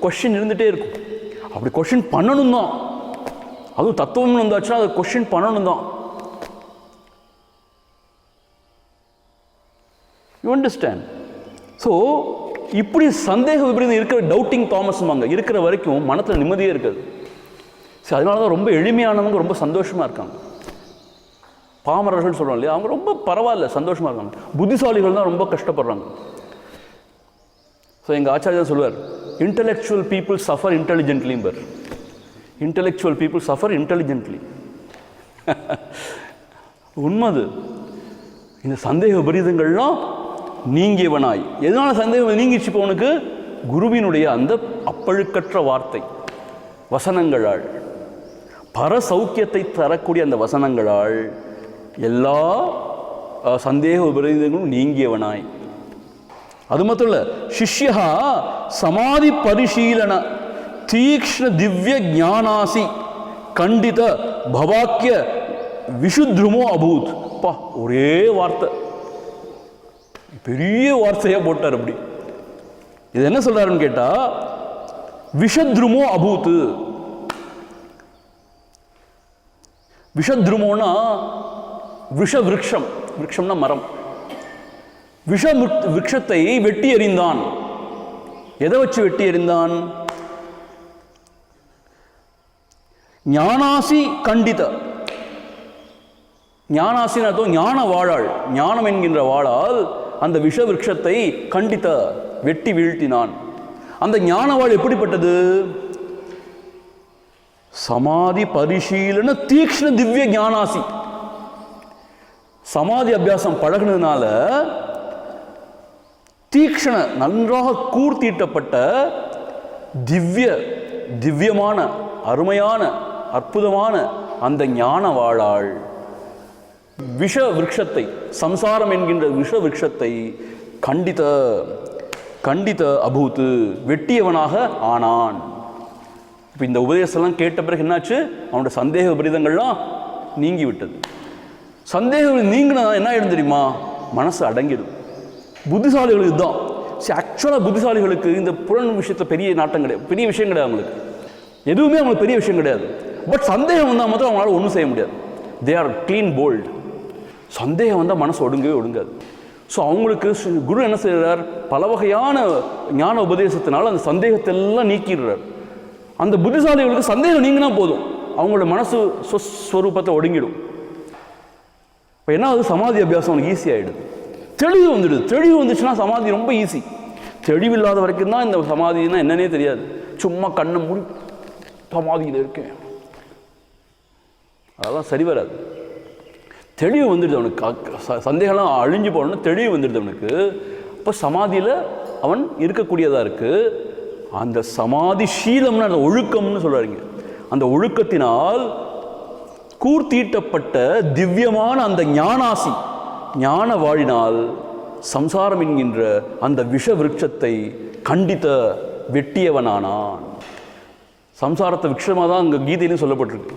கொஸ்டின் இருந்துகிட்டே இருக்கும். அப்படி கொஸ்டின் பண்ணணும் தான், அதுவும் தத்துவம்னு வந்தாச்சுன்னா அதை கொஸ்டின் பண்ணணும் தான். You understand? ஸோ இப்படி சந்தேக விபரீதம் இருக்கிற டவுட்டிங் தாமஸ் இருக்கிற வரைக்கும் மனத்தில் நிம்மதியே இருக்காது. சரி, அதனால தான் ரொம்ப எளிமையானவங்க ரொம்ப சந்தோஷமாக இருக்காங்க. பாமரர்கள் சொல்கிறோம் இல்லையா, அவங்க ரொம்ப பரவாயில்ல, சந்தோஷமாக இருக்காங்க. புத்திசாலிகள் தான் ரொம்ப கஷ்டப்படுறாங்க. ஸோ எங்கள் ஆச்சாரியர் சொல்லுவார், இன்டலெக்சுவல் பீப்புள் சஃபர் இன்டெலிஜென்ட்லிம்பர். Intellectual people suffer intelligently. உண்மது. இந்த சந்தேக விபரீதங்கள்லாம் நீங்கியவனாய். எதனால சந்தேகம் நீங்கிச்சு? போனுக்கு குருவினுடைய அந்த அப்பழுக்கற்ற வார்த்தை வசனங்களால், பரசௌக்கியத்தை தரக்கூடிய அந்த வசனங்களால் எல்லா சந்தேக விபரீதங்களும் நீங்கியவனாய். அது மட்டும் இல்லை, சிஷ்யா சமாதி பரிசீலன தீக்ஷ்ண திவ்ய ஞானாசி கண்டித பவாக்கிய விஷுத்ருமோ அபூத். பா, ஒரே வார்த்தை, பெரிய வார்த்தையாக போட்டார். அப்படி இது என்ன சொல்றாருன்னு கேட்டா, விஷத்ருமோ அபூத். விஷத்ருமோனா விஷ விருட்சம், விருட்சம்னா மரம். விஷ விருட்சத்தை வெட்டி எறிந்தான். எதை வச்சு வெட்டி எறிந்தான்? ஞானாசி கண்டித. ஞானாசின் அர்த்தம் ஞான வாழாள். ஞானம் என்கின்ற வாழால் அந்த விஷ விருட்சத்தை கண்டித்த, வெட்டி வீழ்த்தினான். அந்த ஞான வாழ் எப்படிப்பட்டது? சமாதி பரிசீலன தீக்ஷ்ண திவ்ய ஞானாசி. சமாதி அபியாசம் பழகினதுனால தீக்ஷ்ண, நன்றாக கூர்த்தீட்டப்பட்ட திவ்யமான அருமையான அற்புதமான அந்த ஞான வாழாள் விஷ விருட்சத்தை, சம்சாரம் என்கின்ற விஷ விருட்சத்தை கண்டித அபூத்து, வெட்டியவனாக ஆனான். இப்போ இந்த உபதேசம்லாம் கேட்ட பிறகு என்னாச்சு? அவனோட சந்தேக விபரீதங்கள்லாம் நீங்கி விட்டது. சந்தேகம் நீங்கினா என்ன ஆயிடும் தெரியுமா? மனசு அடங்கிடும். புத்திசாலிகளுக்கு தான். சரி, ஆக்சுவலாக புத்திசாலிகளுக்கு இந்த புலன் விஷயத்தில் பெரிய நாட்டம் கிடையாது, பெரிய விஷயம் கிடையாது. அவங்களுக்கு எதுவுமே அவங்களுக்கு பெரிய விஷயம் கிடையாது. பட் சந்தேகம் வந்தால் மாத்திரம் அவங்களால ஒன்றும் செய்ய முடியாது. They are clean bolt. சந்தேகம் வந்தால் மனசு ஒடுங்காது. ஸோ அவங்களுக்கு குரு என்ன செய்கிறார்? பல வகையான ஞான உபதேசத்தினால அந்த சந்தேகத்தை எல்லாம் நீக்கிடுறார். அந்த புத்திசாலிகளுக்கு சந்தேகம் நீங்கினா போதும், அவங்களோட மனசு ஸ்வரூபத்தை ஒடுங்கிடும். இப்போ என்ன ஆகுது? சமாதி அபியாசம் அவனுக்கு ஈஸி ஆகிடுது. தெளிவு வந்துடுது. தெளிவு வந்துச்சுன்னா சமாதி ரொம்ப ஈஸி. தெளிவு இல்லாத வரைக்கும் தான் இந்த சமாதினா என்னன்னே தெரியாது. சும்மா கண்ணை மூடி சமாதியில் இருக்கேன், அதெல்லாம் சரி வராது. தெளிவு வந்துடுது அவனுக்கு. சந்தேகம்லாம் அழிஞ்சு போகணும்னா தெளிவு வந்துடுது அவனுக்கு. இப்போ சமாதியில் அவன் இருக்கக்கூடியதாக இருக்குது. அந்த சமாதி சீலம்னு அந்த ஒழுக்கம்னு சொல்கிறாங்க. அந்த ஒழுக்கத்தினால் கூர்த்தீட்டப்பட்ட திவ்யமான அந்த ஞானாசி, ஞான வாழினால் சம்சாரம் என்கின்ற அந்த விஷ விருட்சத்தை கண்டித்த, வெட்டியவனானான். சம்சாரத்தை விக்ஷமாக தான் அங்கே கீதையிலும் சொல்லப்பட்டிருக்கு.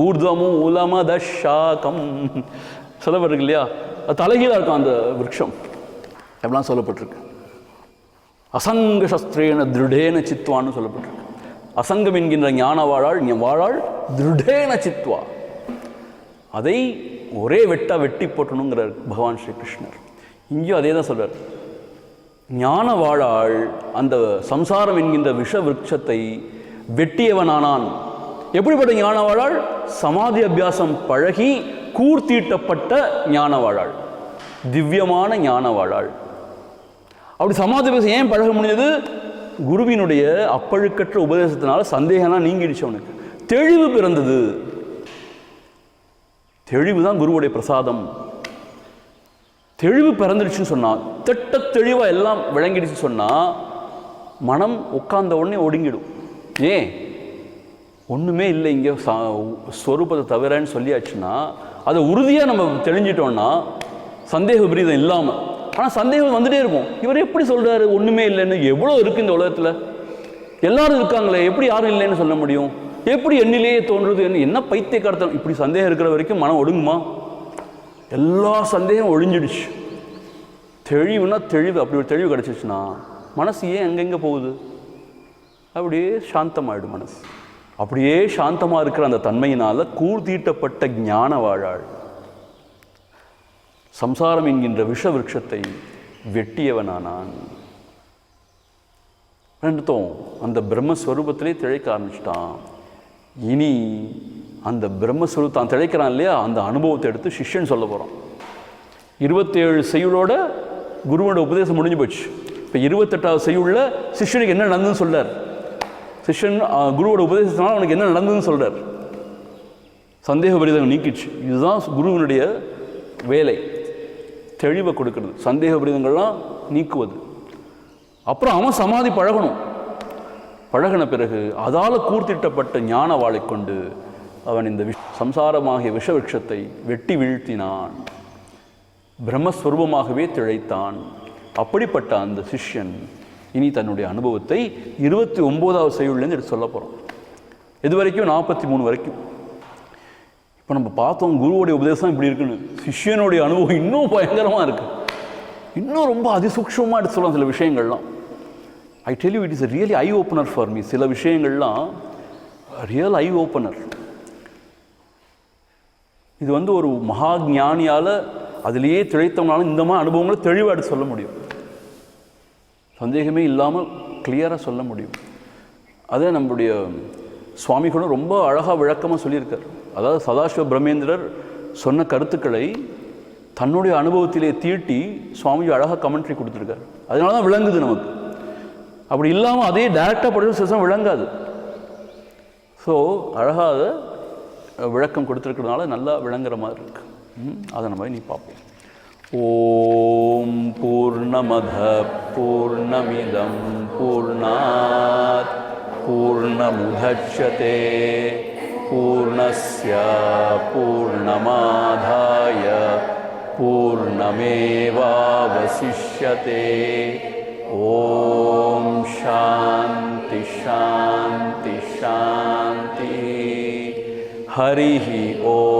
ஊர்தமும் உலம தஷாகம் சொல்லப்பட்டிருக்கு இல்லையா? அது தலைகீழாக இருக்கும் அந்த விருட்சம். எப்படிலாம் சொல்லப்பட்டிருக்கு. அசங்க சஸ்திரேன திருடேன சித்வான்னு சொல்லப்பட்டிருக்கு. அசங்கம் என்கின்ற ஞான வாழாள் திருடேன சித்வா. அதை ஒரே வெட்டி போட்டணுங்கிறார் பகவான் ஸ்ரீ கிருஷ்ணர். இங்கேயும் அதே தான் சொல்றார். ஞான வாழாள் அந்த சம்சாரம் என்கின்ற விஷ விருட்சத்தை வெட்டியவனானான். எப்படிப்பட்ட ஞான வாழாள்? சமாதி அபியாசம் பழகி கூர்த்தீட்டப்பட்ட ஞான வாழாள், திவ்யமான ஞான வாழாள். அப்படி சமாதி அபியாசம் ஏன் பழக முடிஞ்சது? குருவினுடைய அப்பழுக்கற்ற உபதேசத்தினால சந்தேகம்லாம் நீங்கிடுச்சு. அவனுக்கு தெளிவு பிறந்தது. தெளிவு தான் குருவுடைய பிரசாதம். தெளிவு பிறந்துடுச்சுன்னு சொன்னால், திட்ட தெளிவாக எல்லாம் விளங்கிடுச்சு சொன்னால், மனம் உட்கார்ந்த உடனே ஒடுங்கிடும். ஏன்? ஒன்றுமே இல்லை இங்கே ஸ்வரூபத்தை தவிரன்னு சொல்லியாச்சுன்னா, அதை உறுதியாக நம்ம தெளிஞ்சிட்டோம்னா சந்தேக விபரீதம் இல்லாமல். ஆனால் சந்தேகம் வந்துட்டே இருக்கும். இவர் எப்படி சொல்கிறாரு ஒன்றுமே இல்லைன்னு? எவ்வளோ இருக்குது இந்த உலகத்தில், எல்லாரும் இருக்காங்களே, எப்படி யாரும் இல்லைன்னு சொல்ல முடியும்? எப்படி எண்ணிலேயே தோன்றுறது? என்ன பைத்தியக்காரத்தனம்! இப்படி சந்தேகம் இருக்கிற வரைக்கும் மனம் ஒடுங்குமா? எல்லா சந்தேகம் ஒழிஞ்சிடுச்சு. தெளிவுனா தெளிவு, அப்படி ஒரு தெளிவு கிடச்சிச்சுன்னா மனசு ஏன் எங்கெங்கே போகுது? அப்படியே சாந்தமாயிடும் மனசு. அப்படியே சாந்தமாக இருக்கிற அந்த தன்மையினால் கூர்தீட்டப்பட்ட ஞான வாழாள் சம்சாரம் என்கின்ற விஷ விருட்சத்தை வெட்டியவனானான். ரெண்டுத்தோம் அந்த பிரம்மஸ்வரூபத்திலே திளைக்க ஆரம்பிச்சிட்டான். இனி அந்த பிரம்மஸ்வரூபம் தான் திளைக்கிறான் இல்லையா, அந்த அனுபவத்தை எடுத்து சிஷ்யன் சொல்ல போகிறான். 27 செய்யுளோட குருவோட உபதேசம் முடிஞ்சு போச்சு. இப்போ 28வது செய்யுள்ள சிஷ்யனுக்கு என்ன நடந்ததுன்னு சொல்றார். சிஷ்யன் குருவோட உபதேசத்தினால அவனுக்கு என்ன நடந்ததுன்னு சொல்றார். சந்தேக விபரீதம் நீக்கிச்சு. இதுதான் குருவினுடைய வேலை, தெளிவை கொடுக்கிறது, சந்தேக விபரீதங்கள்லாம் நீக்குவது. அப்புறம் அவன் சமாதி பழகணும். பழகின பிறகு அதால் கூர்த்திட்டப்பட்ட ஞான வாளை கொண்டு அவன் இந்த சம்சாரமாகிய விஷவிருட்சத்தை வெட்டி வீழ்த்தினான். பிரம்மஸ்வரூபமாகவே திளைத்தான். அப்படிப்பட்ட அந்த சிஷ்யன் இனி தன்னுடைய அனுபவத்தை 29வது செய்யுள்லேருந்து எடுத்து சொல்ல போகிறோம். இது வரைக்கும் 43 வரைக்கும். இப்போ நம்ம பார்த்தோம் குருவோடைய உபதேசம் இப்படி இருக்குன்னு. சிஷ்யனுடைய அனுபவம் இன்னும் பயங்கரமாக இருக்குது. இன்னும் ரொம்ப அதிசூக்ஷமாக எடுத்து சொல்லலாம் சில விஷயங்கள்லாம். I tell you, it is a really eye opener for me. சில விஷயங்கள்லாம் ரியல் ஐ ஓப்பனர். இது ஒரு மகா ஞானியால் அதிலேயே திளைத்தவனாலும் இந்த மாதிரி அனுபவங்களை தெளிவாக எடுத்து சொல்ல முடியும். சந்தேகமே இல்லாமல் கிளியராக சொல்ல முடியும். அதே நம்முடைய சுவாமிகளும் ரொம்ப அழகாக விளக்கமாக சொல்லியிருக்கார். அதாவது சதாசிவ பிரம்மேந்திரர் சொன்ன கருத்துக்களை தன்னுடைய அனுபவத்திலே தீட்டி சுவாமி அழகாக கமெண்ட்ரி கொடுத்துருக்கார். அதனால தான் விளங்குது நமக்கு. அப்படி இல்லாமல் அதே டைரெக்டாக படித்த சிஸ்டம் விளங்காது. ஸோ அழகாக விளக்கம் கொடுத்துருக்கிறதுனால நல்லா விளங்குற மாதிரி இருக்கு. அதை நம்ம நீ பார்ப்போம். ஓம் பூர்ணமத பூர்ணமிதம் பூர்ணாத் பூர்ணமுதச்யதே பூர்ணஸ்ய பூர்ணமாதாய பூர்ணமேவாவசிஷ்யதே. ஓம் சாந்தி சாந்தி சாந்தி. ஹரிஹி ஓம்.